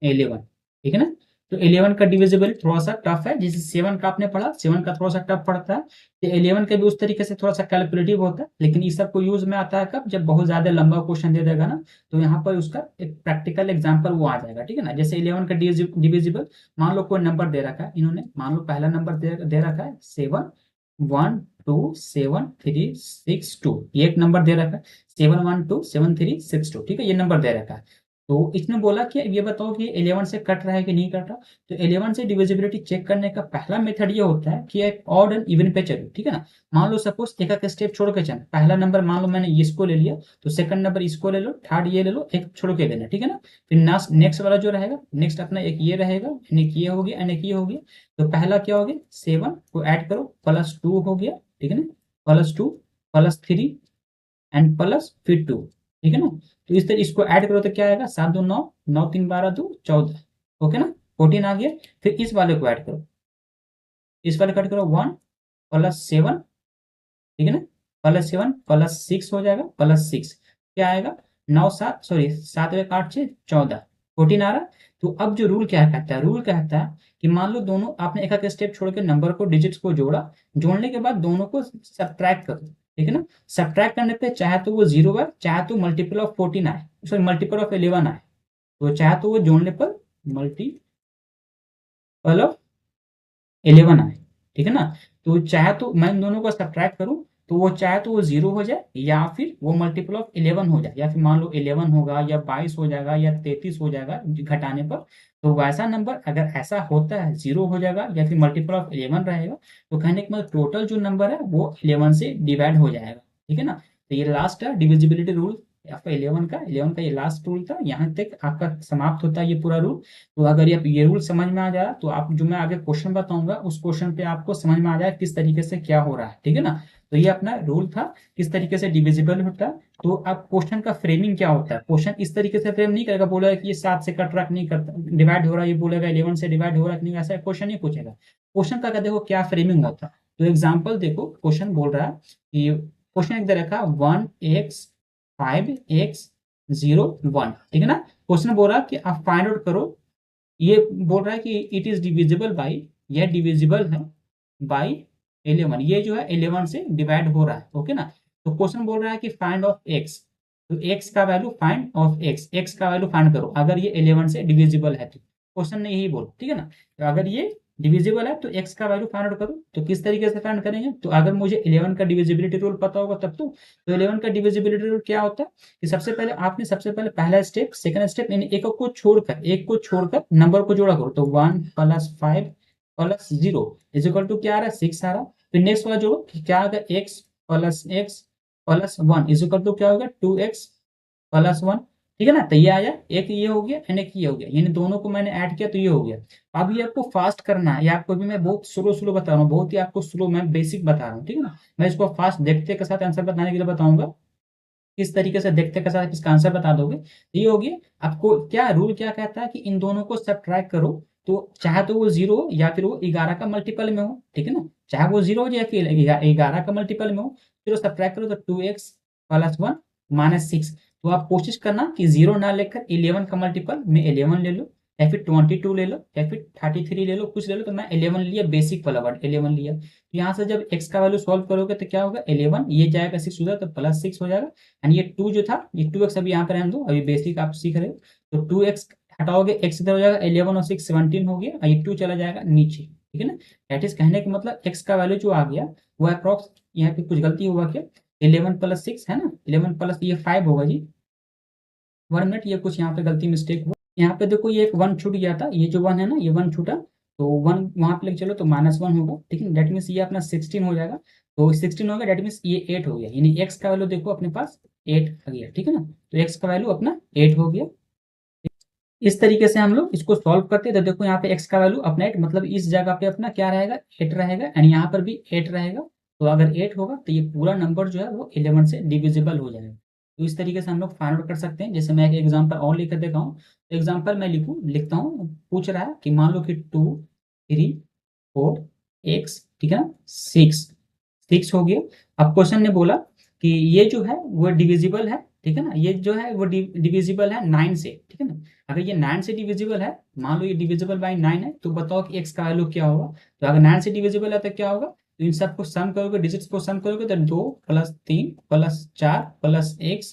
11, ठीक है ना। तो 11 का डिविजिबल थोड़ा सा टफ है, जैसे 7 का आपने पढ़ा, 7 का थोड़ा सा टफ पड़ता है, तो 11 का भी उस तरीके से थोड़ा सा कैलकुलेटिव होता है, लेकिन इस सबको यूज में आता है कब, जब बहुत ज्यादा लंबा क्वेश्चन दे देगा ना, तो यहाँ पर उसका एक प्रैक्टिकल एग्जाम्पल वो आ जाएगा, ठीक है ना। जैसे 11 का डिविजिबल, मान लो कोई नंबर दे रखा है इन्होंने, मान लो पहला नंबर दे रखा है 7 1 2 7 3 6 2, ये एक नंबर दे रखा है 7 1 2 7 3 6 2, ठीक है, ये नंबर दे रखा है। तो इसने बोला कि ये बताओ कि 11 से कट रहा है कि नहीं कट रहा। तो 11 से डिविजिबिलिटी चेक करने का पहला मेथड ये होता है कि एक ऑड एंड इवन पे चलो, ठीक है ना। मान लो सपोज एक एक स्टेप छोड़ के चल, पहला नंबर मान लो मैंने इसको ले लिया, तो सेकंड नंबर इसको ले लो, थर्ड ये ले लो, एक छोड़ के लेना, ठीक है ना। फिर नेक्स्ट वाला जो रहेगा, नेक्स्ट अपना एक ये रहेगा, एक ये हो गया एंड एक ये हो गया। तो पहला क्या हो गया, 7 को ऐड करो +2 हो गया, ठीक है ना, +2 +3 एंड प्लस फिर 2, ठीक है ना। तो इस तरह इसको ऐड करो तो क्या आएगा, 7 2 9, 9 3 12 2 14, ओके ना, 14 आ गया। फिर इस वाले को ऐड करो, इस वाले को ऐड करो 1 +7, ठीक है ना, +7 +6 हो जाएगा, +6 क्या आएगा, 9 7 सॉरी 7 1 8 6 14, 14 आ रहा। तो अब जो रूल क्या कहता है, रूल कहता है कि मान लो दोनों आपने एक एक स्टेप छोड़ के नंबर को, डिजिट्स को जोड़ा, जोड़ने के बाद दोनों को सब्ट्रैक्ट करो, ठीक है ना। सब्ट्रैक्ट करने पे चाहे तो वो 0 आए, चाहे तो मल्टीपल ऑफ 14 आए, सॉरी मल्टीपल ऑफ 11 आए, तो चाहे तो वो जोड़ने पर मल्टीपल ऑफ 11 आए, ठीक है ना। तो चाहे तो मैं इन दोनों को सब्ट्रैक्ट करूं, तो वो चाहे तो वो 0 हो जाए, या फिर वो मल्टीपल ऑफ 11 हो जाए, या फिर मान लो 11 होगा या 22 हो जाएगा या 33 हो जाएगा घटाने पर। तो वैसा नंबर अगर ऐसा होता है 0 हो जाएगा या फिर मल्टीपल ऑफ 11 रहेगा, तो कहने का मतलब टोटल जो नंबर है वो 11 से डिवाइड हो जाएगा, ठीक है ना। तो ये लास्ट है डिविजिबिलिटी रूल आपका 11 का ये लास्ट रूल था, यहाँ तक आपका समाप्त होता है ये पूरा रूल। तो अगर ये रूल समझ में आ जाए तो आप जो मैं आगे क्वेश्चन बताऊंगा उस क्वेश्चन पे आपको समझ में आ जाए किस तरीके से क्या हो रहा है, ठीक है ना। तो ये अपना रूल था किस तरीके से डिविजिबल होता है। तो अब क्वेश्चन का फ्रेमिंग क्या होता है, क्वेश्चन इस तरीके से फ्रेम नहीं करेगा, बोलेगा कि ये 7 से कट रहा नहीं करता डिवाइड हो रहा है, ये बोलेगा 11 से डिवाइड हो रहा है नहीं, ऐसा क्वेश्चन नहीं पूछेगा। क्वेश्चन का देखो क्या फ्रेमिंग होता है। तो एग्जाम्पल देखो, क्वेश्चन बोल रहा है कि क्वेश्चन एक दे रखा 1x 5x 0 1, ठीक है ना। क्वेश्चन बोल रहा है कि आप फाइंड आउट करो, ये बोल रहा है कि इट इज डिविजिबल बाई, यह डिविजिबल है बाई 11, ये जो है 11 से डिवाइड हो रहा है, ओके ना। तो क्वेश्चन बोल रहा है कि फाइंड ऑफ एक्स, तो एक्स का value find of x, x का वैल्यू फाइंड करो अगर ये 11 से डिविजिबल है तो। क्वेश्चन ने यही बोला, ठीक है ना। तो अगर ये डिविजिबल है तो एक्स का वैल्यू फाइंड आउट करो, तो किस तरीके से फाइंड करेंगे, तो अगर मुझे 11 का डिविजिबिलिटी रूल पता होगा तब तो 11 का डिविजिबिलिटी रूल क्या होता है कि सबसे पहले पहला स्टेप, सेकंड स्टेप, यानी एक को छोड़कर नंबर को जोड़ा करो, तो 1 + 5 प्लस 0 इज इक्वल टू क्या आ रहा है 6 आ रहा। फिर नेक्स्ट वाला जोड़ो कि क्या आएगा x plus 1 is equal to क्या होगा 2x प्लस 1। ठीक है ना, तो ये आया, एक ये हो गया एंड एक ये हो गया, यानी दोनों को मैंने ऐड किया तो ये हो गया। अब ये आपको फास्ट करना है, ये आपको भी मैं बहुत स्लो स्लो बता रहा हूँ, बहुत ही आपको स्लो, मैं बेसिक बता रहा हूँ, ठीक है ना। मैं इसको फास्ट देखते के साथ आंसर बताने के लिए बताऊंगा, किस तरीके से देखते के साथ इसका आंसर बता दोगे। तो ये हो गया। आपको क्या रूल क्या कहता है कि इन दोनों को सब्ट्रैक्ट करो, तो चाहे तो वो 0 हो या फिर वो 11 का मल्टीपल में हो, ठीक है ना, चाहे वो 0 हो या फिर 11 का मल्टीपल में हो, फिर सब्ट्रैक्ट करो तो 2x प्लस 1 माइनस 6। तो आप कोशिश करना कि 0 ना लेकर 11 का मल्टीपल में 11 ले लो, या फिर 22 ले लो, या फिर 33 ले लो, कुछ ले लो। तो मैं 11 लिया, बेसिक वाला वर्ड 11 लिया। तो यहाँ से जब x का वैल्यू सॉल्व करोगे तो क्या होगा 11, ये जाएगा 6 उधर तो प्लस 6 हो जाएगा। एंड ये 2 जो था, ये 2x अभी यहाँ पर रहने दो, अभी बेसिक आप सीख रहे हो। तो 2x हटाओगे, x इधर हो जाएगा 11 और 6 17 हो गया, और ये 2 चला जाएगा नीचे, ठीक है ना। दैट इज कहने का मतलब x का वैल्यू जो आ गया वो अप्रॉक्स, यहाँ पे कुछ गलती हुआ क्या, 11 प्लस 6 है ना, 11 प्लस ये 5 होगा जी, 1 मिनट, ये कुछ यहाँ पे गलती मिस्टेक हुआ। यहाँ पे देखो ये एक 1 छूट गया था, ये जो 1 है ना, ये 1 छूटा, तो 1 वहां पे लेके चलो तो -1 होगा, ठीक है। दैट मीन्स ये अपना 16 हो जाएगा, तो 16 होगा, दैट मीन्स ये 8 हो गया, यानी x का वैल्यू देखो अपने पास 8 आ गया, ठीक है ना। तो x का वैल्यू अपना 8 हो गया। इस तरीके से हम लोग इसको सॉल्व करते हैं। तो देखो यहाँ पे x का वैल्यू अपना 8, मतलब इस जगह पे अपना क्या रहेगा 8 रहेगा, एंड यहाँ पर भी 8 रहेगा। तो अगर 8 होगा तो ये पूरा नंबर जो है वो 11 से डिविजिबल हो जाएगा। तो इस तरीके से हम लोग फाइंड आउट कर सकते हैं। जैसे मैं एक एग्जांपल और लिख कर देखा हूँ, तो एग्जांपल मैं लिखता हूँ, पूछ रहा है कि मान लो कि 2 3 4 x, ठीक है ना, 6 6 हो गया। अब क्वेश्चन ने बोला कि ये जो है वो डिविजिबल है, ठीक है ना, ये जो है वो डिविजिबल है 9 से, ठीक है ना। अगर ये 9 से डिविजिबल है, मान लो ये डिविजिबल बाय 9 है, तो बताओ कि x का वैल्यू क्या होगा। तो अगर 9 से डिविजिबल है तो क्या होगा, तो इन सबको सम करोगे, डिजिट्स को सम करोगे तो 2 plus 3 plus 4 plus x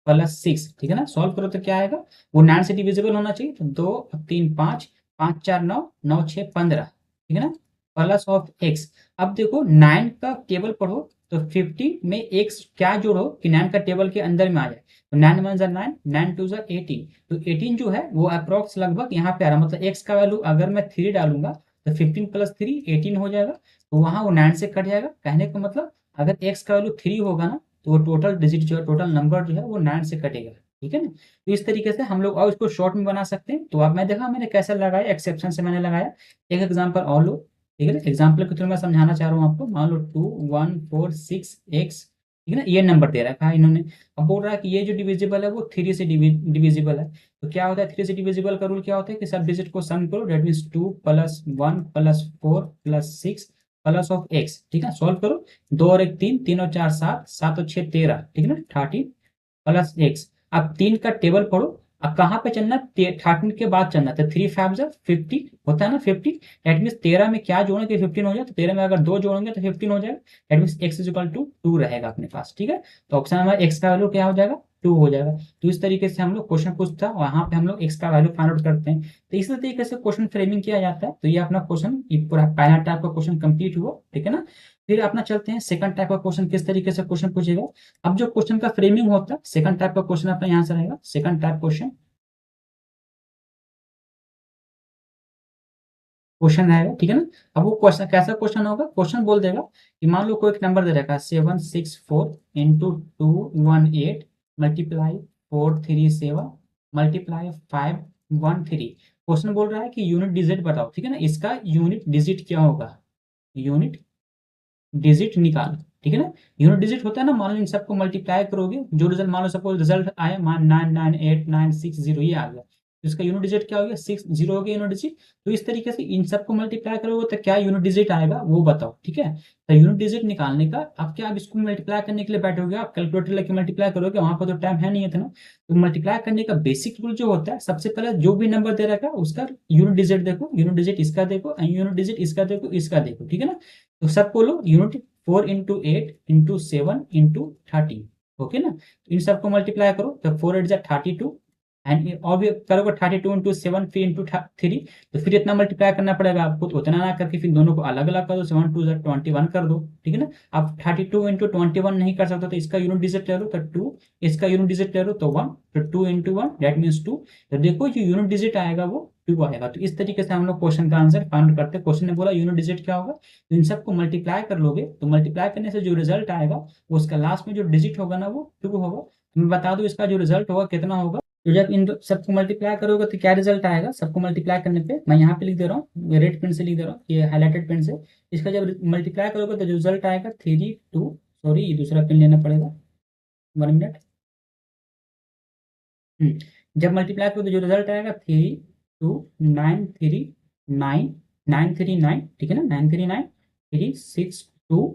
plus 6, ठीक है ना। सॉल्व करो तो क्या आएगा, वो 9 से डिविजिबल होना चाहिए, तो 2 3 5 5 4 9 9 6 15, ठीक है ना, प्लस ऑफ x। अब देखो 9 का टेबल पढ़ो, तो 50 में x क्या जोड़ो कि 9 का टेबल के अंदर में आ जाए। तो 9 1 9, 9 2 18, तो 18 जो है वो अप्रॉक्स लगभग यहाँ पे आ रहा, मतलब x का वैल्यू अगर मैं 3 डालूंगा तो 15 प्लस 3 18 हो जाएगा। तो वहाँ वो 9 से कट जाएगा, कहने का मतलब अगर x का वैल्यू 3 होगा ना, तो वो टोटल डिजिट जो है, टोटल नंबर जो है वो 9 से कटेगा, ठीक है ना। तो इस तरीके से हम लोग और इसको शॉर्ट में बना सकते हैं। तो अब मैं देखा मैंने कैसे लगाया, एक्सेप्शन से मैंने लगाया। एक एग्जाम्पल और लो, ठीक है ना, एग्जाम्पल के थ्रू मैं समझाना चाह रहा हूँ आपको। मान लो 2 1 4 6 x, ठीक है ना, ये नंबर दे रखा है इन्होंने। अब बोल रहा है कि ये जो डिविजिबल है वो 3 से डिविजिबल है। तो क्या होता है 3 से डिविजिबल का रूल क्या होता है कि सब डिजिट को सम करो, that means 2 plus 1 plus 4 plus 6 plus of x, ठीक है, सॉल्व करो। 2 और 1 3, 3 और 4 7, 7 और 6 13, ठीक है ना, 30 प्लस एक्स। अब 3 का टेबल पढ़ो, अब कहाँ पे चलना, 13 के बाद चलना, तो 3 5 जा 50 होता है ना 50। दैट मीन्स 13 में क्या जोड़ेंगे 15 हो जाए, तो 13 में अगर 2 जोड़ेंगे तो 15 हो जाएगा। That means x is equal to 2 रहेगा अपने पास, ठीक है। तो ऑप्शन हमारा x का वैल्यू क्या हो जाएगा 2 हो जाएगा। तो इस तरीके से हम लोग क्वेश्चन पूछता है, वहां पे हम लोग x का वैल्यू फाइंड आउट करते हैं। तो इसी तरीके से क्वेश्चन फ्रेमिंग किया जाता है। तो ये अपना क्वेश्चन, ये पूरा पहला टाइप का क्वेश्चन कंप्लीट हुआ, ठीक है ना। फिर अपना चलते हैं सेकंड टाइप का क्वेश्चन, किस तरीके से क्वेश्चन पूछेगा। अब जो क्वेश्चन का फ्रेमिंग होता है, सेकंड टाइप का क्वेश्चन अपना यहाँ से रहेगा, सेकंड टाइप क्वेश्चन क्वेश्चन रहेगा, ठीक है ना। अब वो क्वेश्चन कैसा क्वेश्चन होगा, क्वेश्चन बोल देगा कि मान लो कोई एक नंबर दे रखा है 764 इंटू 218 मल्टीप्लाई 437 मल्टीप्लाई 513। क्वेश्चन बोल रहा है कि यूनिट डिजिट बताओ, ठीक है ना, इसका यूनिट डिजिट क्या होगा, यूनिट डिजिट निकाल, ठीक है ना। यूनिट डिजिट होता है ना, मान लो इन सबको मल्टीप्लाई करोगे, जो रिजल्ट मान लो सपोज रिजल्ट आया मान 998960 ये आ गया, तो इसका यूनिट डिजिट क्या हो गया 60 हो गया यूनिट डिजिट। तो इस तरीके से इन सबको मल्टीप्लाई करोगे तो क्या यूनिट डिजिट आएगा वो बताओ, ठीक है। तो यूनिट डिजिट निकालने का अब क्या, अब इसको मल्टीप्लाई करने के लिए बैठोगे, आप कैलकुलेटर लेके मल्टीप्लाई करोगे, वहां पर तो टाइम है नहीं इतना। तो मल्टीप्लाई करने का बेसिक रूल जो होता है, सबसे पहले जो भी नंबर दे रखा है उसका यूनिट डिजिट देखो, यूनिट डिजिट इसका देखो, यूनिट डिजिट इसका देखो, इसका देखो, ठीक है ना। तो सब बोलो unit 4 into 8 into 7 into 30, okay ना। तो इन सबको मल्टीप्लाई करो, तो 4 8 जा 32, एंड और भी करोगे 32 इंटू 7 फिर इंटू 3, तो फिर इतना मल्टीप्लाई करना पड़ेगा आपको, तो उतना ना करके फिर दोनों को अलग अलग कर दो, 7 2 21 कर दो, ठीक है ना। आप 32 इंटू 21 नहीं कर सकते तो इसका यूनिट डिजिट ले लो तो 2, इसका यूनिट डिजिट ले लो तो 1, तो 2 इंटू 1 दैट मीन्स 2। तो देखो जो यूनिट डिजिट आएगा वो 2 आएगा। तो इस तरीके से हम लोग क्वेश्चन का आंसर फाइंड करते हैं। क्वेश्चन ने बोला यूनिट डिजिट क्या होगा, तो इन सबको मल्टीप्लाई कर लोगे, तो मल्टीप्लाई करने से जो रिजल्ट आएगा उसका लास्ट में जो डिजिट होगा ना वो 2 होगा। तो मैं बता दूं इसका जो रिजल्ट होगा कितना होगा। तो जब इन सबको मल्टीप्लाई करोगे तो क्या रिजल्ट आएगा, सबको मल्टीप्लाई करने पे मैं यहाँ पे लिख दे रहा हूँ, रेड पेन से लिख दे रहा हूँ, ये हाईलाइटेड पेन से। इसका जब मल्टीप्लाई करोगे तो रिजल्ट आएगा 3 2, सॉरी ये दूसरा पेन लेना पड़ेगा, 1 मिनट। जब मल्टीप्लाई करोगे तो जो रिजल्ट आएगा 3 2 9 3 9 9 3 9, ठीक है ना, 9 3 9 3 6 2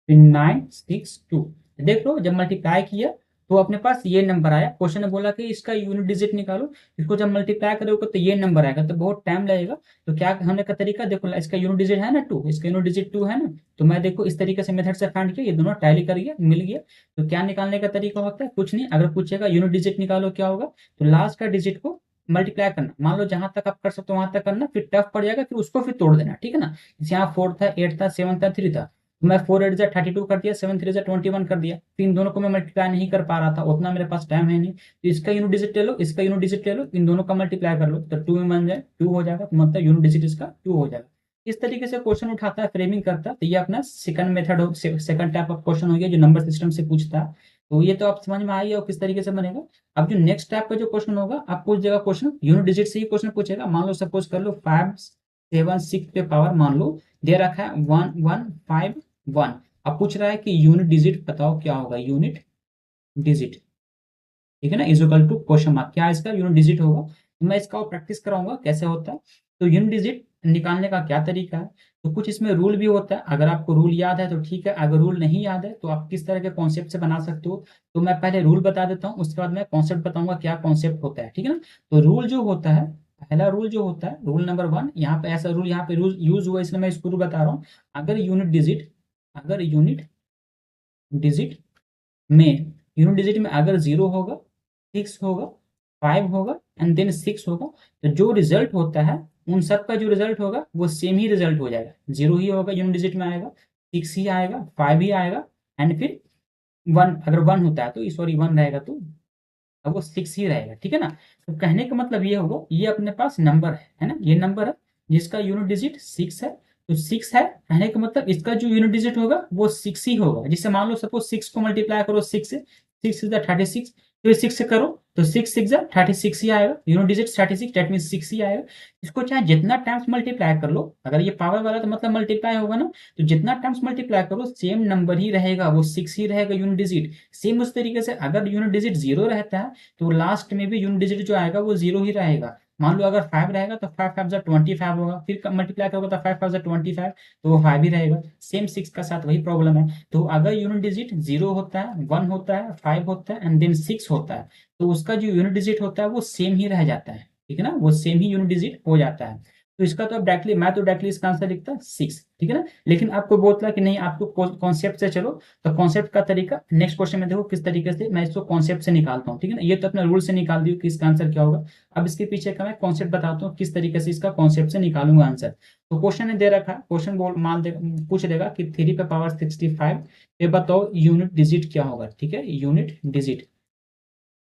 फिर 9 6 2। देख लो जब मल्टीप्लाई किया तो अपने पास ये नंबर आया। क्वेश्चन ने बोला कि इसका यूनिट डिजिट निकालो, इसको जब मल्टीप्लाई करोगे तो ये नंबर आएगा, तो बहुत टाइम लगेगा। तो क्या होने का तरीका देखो, इसका यूनिट डिजिट है ना 2, इसका यूनिट डिजिट 2 है ना, तो मैं देखो इस तरीके से मेथड से फाइंड किया, ये दोनों टैली कर गया, मिल गया। तो क्या निकालने का तरीका होता है, कुछ नहीं, अगर पूछेगा यूनिट डिजिट निकालो क्या होगा, तो लास्ट का डिजिट को मल्टीप्लाई करना, मान लो जहां तक आप कर सकते हो वहां तक करना, फिर टफ पड़ जाएगा फिर उसको फिर तोड़ देना, ठीक है ना। जैसे यहाँ 4 था, 8 था, 7 था, 3 था, तो मैं 4 8 32 कर दिया, 7 3 21 कर दिया, फिर इन दोनों को मैं मल्टीप्लाई नहीं कर पा रहा था, उतना मेरे पास टाइम है नहीं, तो इसका यूनिट डिजिट ले लो, इसका यूनिट डिजिट ले लो, इन दोनों का मल्टीप्लाई कर लो, तो 2 में बन जाए 2 हो जाएगा, तो मतलब यूनिट डिजिट इसका 2 हो जाएगा। इस तरीके से क्वेश्चन उठाता है, फ्रेमिंग करता है। तो ये अपना सेकंड मेथड हो, सेकंड टाइप ऑफ क्वेश्चन हो गया जो नंबर सिस्टम से पूछता है। तो ये तो आप समझ में आई हो किस तरीके से बनेगा। अब जो नेक्स्ट टाइप का जो क्वेश्चन होगा, आप पूछ देगा क्वेश्चन यूनिट डिजिट से ही क्वेश्चन पूछेगा। मान लो सपोज कर लो 5 7 6 पे पावर मान लो दे रखा है 1 1 5 1। अब पूछ रहा है कि यूनिट डिजिट बताओ क्या होगा, यूनिट डिजिट, ठीक है ना, is equal to question mark, क्या इसका यूनिट डिजिट होगा। तो मैं इसका प्रैक्टिस कराऊंगा कैसे होता है। तो यूनिट डिजिट निकालने का क्या तरीका है, तो कुछ इसमें रूल भी होता है, अगर आपको रूल याद है तो ठीक है, अगर रूल नहीं याद है तो आप किस तरह के कॉन्सेप्ट से बना सकते हो। तो मैं पहले रूल बता देता हूँ, उसके बाद मैं कॉन्सेप्ट बताऊंगा क्या कॉन्सेप्ट होता है, ठीक है ना। तो रूल जो होता है, पहला रूल जो होता है, रूल नंबर 1, यहाँ पे ऐसा रूल यहाँ पे यूज हुआ इसलिए मैं इसको रूल बता रहा हूँ। अगर यूनिट डिजिट में यूनिट डिजिट में अगर 0 होगा, 6 होगा, 5 होगा एंड देन 6 होगा, तो जो रिजल्ट होता है उन सब का जो रिजल्ट होगा वो सेम ही रिजल्ट हो जाएगा, 0 ही होगा यूनिट डिजिट में आएगा, 6 ही आएगा, 5 ही आएगा एंड फिर 1, अगर 1 होता है तो सॉरी 1 रहेगा तो अब वो 6 ही रहेगा, ठीक है ना। तो कहने का मतलब ये होगा, ये अपने पास नंबर है ना, ये नंबर है जिसका यूनिट डिजिट 6 है। तो 6 है कहने का मतलब इसका जो यूनिट डिजिट होगा वो 6 ही होगा। जिससे मान लो सपोज 6 को मल्टीप्लाई करो 6 से, 6 इज 36, तो 6 से करो तो 6 6 36 ही आएगा, यूनिट डिजिट 36 दैट मीन 6 ही आएगा। इसको चाहे जितना टाइम्स मल्टीप्लाई कर लो, अगर ये पावर वाला तो मतलब मल्टीप्लाई होगा ना, तो जितना टाइम्स मल्टीप्लाई करो सेम नंबर ही रहेगा, वो 6 ही रहेगा यूनिट डिजिट। सेम उस तरीके से अगर यूनिट डिजिट 0 रहता है तो लास्ट में भी यूनिट डिजिट जो आएगा वो 0 ही रहेगा। मान लो अगर 5 रहेगा तो 5 5 25 होगा, फिर मल्टीप्लाई करोगे तो 5 5 25, तो वो 5 ही रहेगा। सेम 6 का साथ वही प्रॉब्लम है। तो अगर यूनिट डिजिट 0 होता है, 1 होता है, 5 होता है एंड देन 6 होता है, तो उसका जो यूनिट डिजिट होता है वो सेम ही रह जाता है, ठीक है ना, वो सेम ही यूनिट डिजिट हो जाता है। तो इसका तो अब डायरेक्टली मैं तो डायरेक्टली इसका आंसर लिखता 6, ठीक है ना। लेकिन आपको बोलता कि नहीं आपको कॉन्सेप्ट से चलो, तो कॉन्सेप्ट का तरीका नेक्स्ट क्वेश्चन में देखो किस तरीके से मैं इसको कॉन्सेप्ट से निकालता हूँ, ठीक है ना। ये तो अपने रूल से निकाल दियो कि इसका आंसर क्या होगा। अब इसके पीछे का मैं कॉन्सेप्ट बताता हूँ किस तरीके से इसका कॉन्सेप्ट से निकालूंगा आंसर। तो क्वेश्चन ने दे रखा, क्वेश्चन बोल मान दे पूछ देगा कि 3 पे पावर 65 ये बताओ यूनिट डिजिट क्या होगा, ठीक है,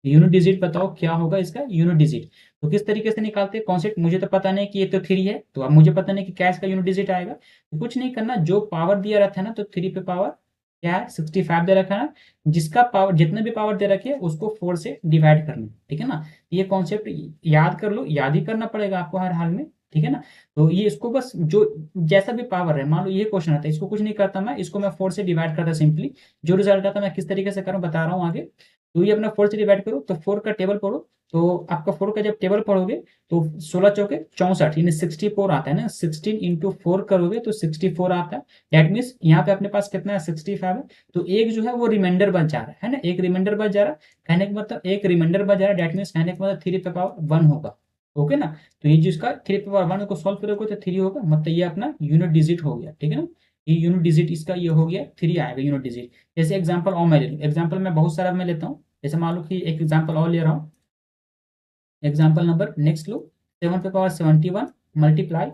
यूनिट डिजिट बताओ क्या होगा इसका यूनिट डिजिट। तो किस तरीके से निकालते हैं कॉन्सेप्ट, मुझे तो पता नहीं कि ये तो 3 है, तो अब मुझे पता नहीं कि क्या इसका यूनिट डिजिट आएगा। तो कुछ नहीं करना, जो पावर दिया रहता है ना, तो 3 पे पावर क्या है 65 दे रखा है ना, जिसका पावर जितने भी पावर दे रखे है उसको 4 से डिवाइड करना, ठीक है ना। ये कॉन्सेप्ट याद कर लो, याद ही करना पड़ेगा आपको हर हाल में, ठीक है ना। तो ये इसको बस जो जैसा भी पावर है, मान लो ये क्वेश्चन आता है, इसको कुछ नहीं करता मैं, इसको मैं 4 से डिवाइड करता सिंपली, जो रिजल्ट आता है मैं किस तरीके से करूँ बता रहा हूँ आगे। तो ये अपना 4 से डिवाइड करो, तो 4 का टेबल पढ़ो, तो आपका 4 का जब टेबल पढ़ोगे तो 16 चौके 64 यानी 64 आता है ना, 16 इंटू 4 करोगे तो 64 आता है। दैट मीन्स यहाँ पे अपने पास कितना है 65 है, तो एक जो है वो रिमाइंडर बच जा रहा है ना, एक रिमाइंडर बच जा रहा है, कहने का मतलब एक रिमाइंडर बच जा रहा है, दैट मीन्स कहने का मतलब 3 पे पावर 1 होगा, ओके ना। तो ये जिसका 3 पे पावर 1 को सॉल्व करोगे तो 3 होगा, मतलब ये अपना यूनिट डिजिट हो गया, ठीक है ना। ये यूनिट डिजिट इसका ये हो गया 3 आएगा यूनिट डिजिट। जैसे एग्जाम्पल और मैं ले लूँ, एग्जाम्पल मैं बहुत सारा मैं लेता हूँ, जैसे मान लो कि एक एग्जाम्पल और ले रहा हूँ, एग्जाम्पल नंबर नेक्स्ट लो, 7 पे पावर 71 मल्टीप्लाई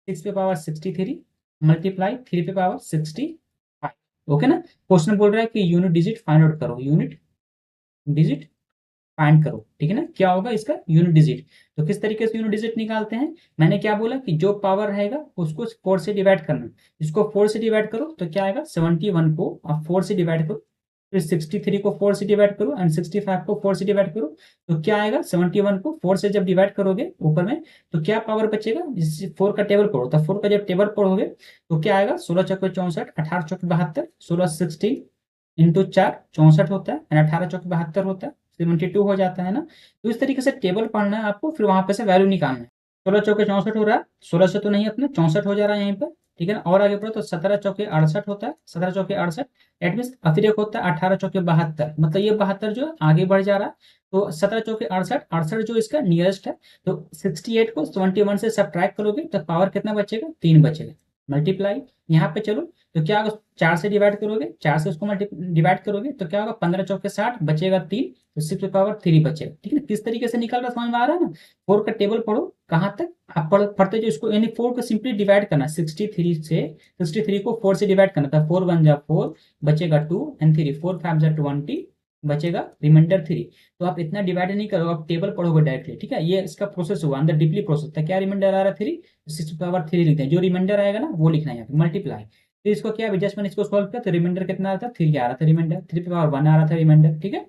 6 पे पावर 63 मल्टीप्लाई 3 पे पावर 65। ओके ना। क्वेश्चन बोल रहा है कि यूनिट डिजिट फाइंड आउट करो, यूनिट डिजिट फाइंड करो, ठीक है ना। क्या होगा इसका यूनिट डिजिट। तो किस तरीके से यूनिट डिजिट निकालते हैं, मैंने क्या बोला कि जो पावर रहेगा उसको 4 से डिवाइड करना। इसको 4 से डिवाइड करो तो क्या आएगा, 71 को आप 4 से डिवाइड करो, फिर 63 को 4 से डिवाइड करो एंड 65 को 4 से डिवाइड करो। तो क्या आएगा, 71 को 4 से जब डिवाइड करोगे ऊपर में तो क्या पावर बचेगा, 4 का टेबल पढ़ो, तो 4 का जब टेबल पढ़ोगे तो क्या आएगा, 16 चौके 64, 18 चौके 72, 16 16 इंटू 4 64 होता है, 18 चौके 72 होता है, 72 हो जाता है ना। तो इस तरीके से टेबल पढ़ना है आपको, फिर वहां पे से वैल्यू निकालना है। 16 चौके 64 हो रहा है, 16 से तो नहीं अपने 64 हो जा रहा है यहीं पर, ठीक है ना। और आगे बढ़ो तो 17 चौके 68 होता है, 17 चौके 68 एट मीन अतिरेक होता है 18 चौके 72, मतलब ये 72 जो है आगे बढ़ जा रहा है। तो 17 चौके 68, 68 जो इसका नियरेस्ट है, तो 68 को 71 से सब्ट्रैक्ट करोगे तो पावर कितना बचेगा, 3 बचेगा। मल्टीप्लाई यहाँ पे चलो तो क्या होगा, 4 से डिवाइड करोगे, 4 से उसको डिवाइड करोगे तो क्या होगा, 15 चौके 60 बचेगा 3, तो 6 पावर 3 बचेगा, ठीक है ना। किस तरीके से निकल रहा समझ में आ रहा है ना। 4 का टेबल पढ़ो, कहाँ तक आप पढ़ते जो इसको, यानी 4 को सिंपली डिवाइड करना, 63 से 63 को 4 से डिवाइड करना था, 4 1 जा 4 बचेगा 2 एंड 3, 4 5 जा 20 बचेगा रिमाइंडर 3। तो आप इतना डिवाइड नहीं करो, आप टेबल पढ़ोगे डायरेक्टली, ठीक है। ये इसका प्रोसेस हुआ, अंदर डीपली प्रोसेस था। क्या रिमाइंडर आ रहा है 3, 6 पावर 3 लिखते हैं, जो रिमाइंडर आएगा ना वो लिखना है यहाँ पे मल्टीप्लाई। फिर इसको क्या, जस्ट मैंने इसको सॉल्व किया तो रिमाइंडर कितना आ रहा था, 3 आ रहा था रिमाइंडर, 3 पे पावर 1 आ रहा था रिमाइंडर, ठीक है।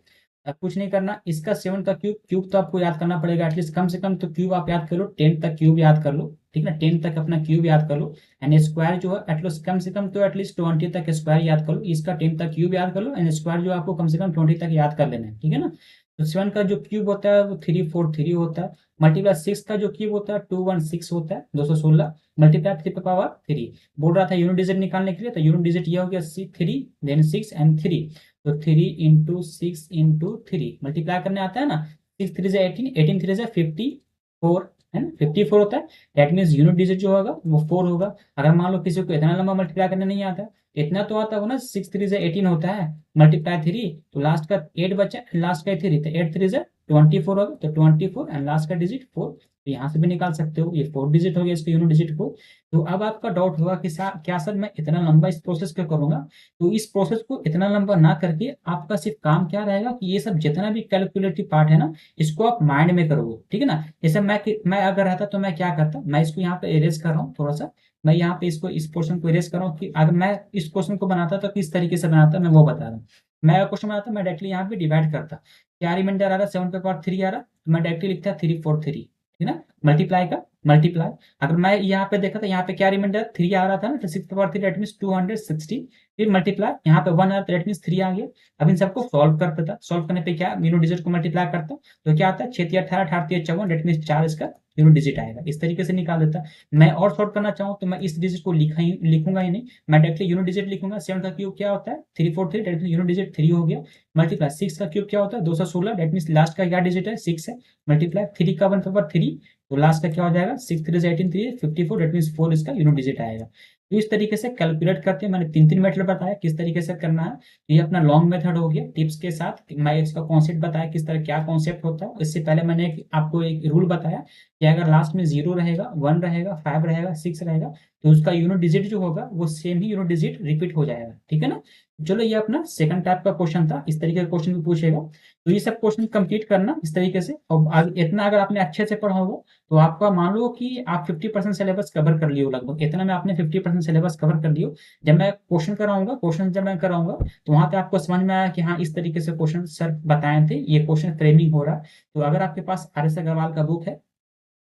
अब कुछ नहीं करना, इसका 7 का क्यूब, क्यूब तो आपको याद करना पड़ेगा एटलीस्ट, कम से कम तो क्यूब आप याद कर लो, 10 तक क्यूब याद कर लो, ठीक है ना। 10 तक अपना क्यूब याद कर लो एंड स्क्वायर जो है एटलीस्ट कम से कम तो एटलीस्ट 20 तक स्क्वायर याद कर लो। इसका 10 तक क्यूब याद कर लो एंड स्क्वायर जो आपको कम से कम 20 तक याद कर लेना है, ठीक है ना। तो 7 का जो क्यूब होता है वो 343 होता है, मल्टीप्लाई 6 का जो क्यूब होता है 216 होता है, 216 मल्टीप्लाई 3 पे पावर 3। बोल रहा था यूनिट डिजिट निकालने के लिए, तो यूनिट डिजिट ये हो गया 3 देन 6 एंड 3, तो 3 इंटू 6 इंटू 3 मल्टीप्लाई करने आता है ना, 6 3 से 18, 18 3 से 54 है ना, 54 होता है। दैट मीन्स यूनिट डिजिट जो होगा वो 4 होगा। अगर मान लो किसी को इतना लंबा मल्टीप्लाई करने नहीं आता, इतना तो आता होगा ना, 6 3 से 18 होता है मल्टीप्लाई 3, तो लास्ट का 8 बचा, लास्ट का 3, तो 8 3 से 24 होगा, तो 24 एंड लास्ट का डिजिट 4, तो यहाँ से भी निकाल सकते हो, ये 4 डिजिट हो गया इसके यूनिट डिजिट को। तो अब आपका डाउट होगा कि क्या सर मैं इतना लंबा इस प्रोसेस क्यों करूंगा। तो इस प्रोसेस को इतना लंबा ना करके आपका सिर्फ काम क्या रहेगा कि ये सब जितना भी कैलकुलेटिव पार्ट है ना, इसको आप माइंड में करोगे, ठीक है ना। जैसे मैं अगर रहता तो मैं क्या करता, मैं इसको यहाँ पे इरेज कर रहा हूँ थोड़ा सा, मैं यहाँ पे इसको इस पोर्शन को इरेज कर रहा हूँ कि अगर मैं इस क्वेश्चन को बनाता तो किस तरीके से बनाता मैं वो बता रहा हूँ। मैं क्वेश्चन बनाता मैं डायरेक्टली यहाँ पे डिवाइड करता, क्या रिमाइंडर आ रहा है 7 पे पावर 3 आ रहा, तो मैं डायरेक्टली लिखता 343, ठीक है ना। मल्टीप्लाई का मल्टीप्लाई, अगर मैं यहाँ पे देखा था यहाँ पे क्या रिमाइंडर 3 आ रहा था ना, तो 6 पावर 3 दैट मींस 260, फिर मल्टीप्लाई यहाँ पे 1 आ रहा था दैट मींस 3 आ गया। अब इन सबको सॉल्व करता था, सॉल्व करने पे क्या यूनिट डिजिट को मल्टीप्लाई करता, तो क्या आता है 6 18 18 54 दैट मींस 4 इसका यूनिट डिजिट आएगा, इस तरीके से निकाल देता। मैं और सॉल्व करना चाहूँ तो मैं इस डिजिट को लिखूंगा ही नहीं, मैं डायरेक्टली यूनिट डिजिट लिखूंगा। 7 का क्यूब क्या होता है 343 दैट मींस यूनिट डिजिट 3 हो गया, मल्टीप्लाई 6 का क्यूब क्या होता है 216 दैट मींस लास्ट का क्या डिजिट है 6 है, मल्टीप्लाई 3 का 1 पावर 3, तो लास्ट का क्या हो जाएगा 6 3 से 18 3 54 दैट मींस 4 इसका यूनिट डिजिट आएगा। तो इस तरीके से कैलकुलेट करते हैं, मैंने 3 मेथड बताया किस तरीके से करना है। ये अपना लॉन्ग मेथड हो गया टिप्स के साथ, मैं इसका कॉन्सेप्ट बताया किस तरह क्या कॉन्सेप्ट होता है। इससे पहले मैंने आपको एक रूल बताया कि अगर लास्ट में 0 रहेगा 1 रहेगा 5 रहेगा 6 रहेगा, तो उसका यूनिट डिजिट जो होगा वो सेम ही यूनिट डिजिट रिपीट हो जाएगा, ठीक है ना। चलो ये अपना सेकंड टाइप का क्वेश्चन था, इस तरीके का क्वेश्चन भी पूछेगा। तो ये सब क्वेश्चन कंप्लीट करना इस तरीके से, और इतना अगर आपने अच्छे से पढ़ा होगा तो आपका मान लो कि आप 50% सिलेबस कवर कर लियो, लगभग इतना में आपने 50% सिलेबस कवर कर लियो। जब मैं क्वेश्चन कराऊंगा, क्वेश्चन जब मैं कराऊंगा तो वहां पे आपको समझ में आया कि हाँ इस तरीके से क्वेश्चन सर बताए थे, ये क्वेश्चन फ्रेमिंग हो रहा है। तो अगर आपके पास आर.एस. अग्रवाल का बुक है,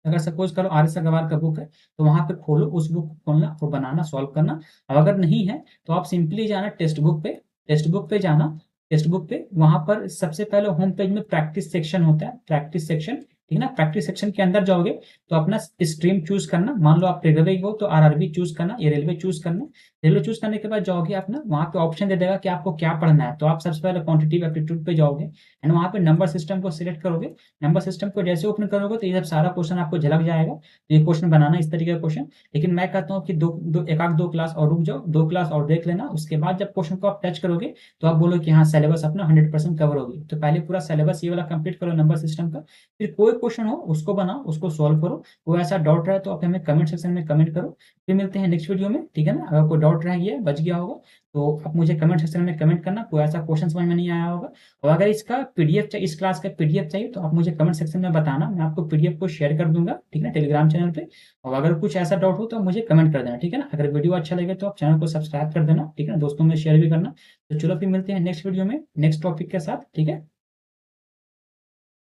अगर सपोज करो आर.एस. अग्रवाल का बुक है, तो वहां पे खोलो, उस बुक को खोलना और बनाना सॉल्व करना। अब अगर नहीं है तो आप सिंपली जाना टेक्स्ट बुक पे, टेक्स्ट बुक पे जाना, टेक्स्ट बुक पे वहां पर सबसे पहले होम पेज में प्रैक्टिस सेक्शन होता है, प्रैक्टिस सेक्शन, ठीक है ना। प्रैक्टिस सेक्शन के अंदर जाओगे तो अपना स्ट्रीम चूज करना, मान लो आप रेलवे हो तो आरआरबी चूज करना, ये रेलवे चूज करना। रेलवे चूज करने के बाद जाओगे अपना, वहां पे ऑप्शन दे देगा कि आपको क्या पढ़ना है, तो आप सबसे पहले क्वांटिटेटिव एप्टीट्यूड पे जाओगे एंड वहां पे नंबर सिस्टम को सिलेक्ट करोगे। नंबर सिस्टम को जैसे ओपन करोगे तो ये सब सारा क्वेश्चन आपको झलक जाएगा। तो ये क्वेश्चन बनाना इस तरीके का क्वेश्चन, लेकिन मैं कहता हूँ कि एक आध दो क्लास और रुक जाओ, 2 क्लास और देख लेना, उसके बाद जब क्वेश्चन को आप टच करोगे तो आप बोलो कि हाँ सिलेबस अपना 100% कवर होगी। तो पहले पूरा सिलेबस ये वाला कंप्लीट करो नंबर सिस्टम का, फिर कोई क्वेश्चन हो उसको बनाओ, उसको सॉल्व करो। कोई ऐसा डाउट रहा है तो आप हमें कमेंट सेक्शन में कमेंट करो। फिर मिलते हैं नेक्स्ट वीडियो में, ठीक है ना। अगर कोई डाउट रह गया, बच गया होगा, तो आप मुझे कमेंट सेक्शन में कमेंट करना, कोई ऐसा क्वेश्चन समझ में नहीं आया होगा। और अगर इसका पीडीएफ चाहिए, इस क्लास का पीडीएफ चाहिए, तो आप मुझे कमेंट सेक्शन में बताना, मैं आपको पीडीएफ को शेयर कर दूंगा, ठीक है, टेलीग्राम चैनल पे। और अगर कुछ ऐसा डाउट हो तो मुझे कमेंट कर देना, ठीक है ना। अगर वीडियो अच्छा लगे तो आप चैनल को सब्सक्राइब कर देना, ठीक है ना, दोस्तों में शेयर भी करना। तो चलो फिर मिलते हैं नेक्स्ट वीडियो में नेक्स्ट टॉपिक के साथ, ठीक है।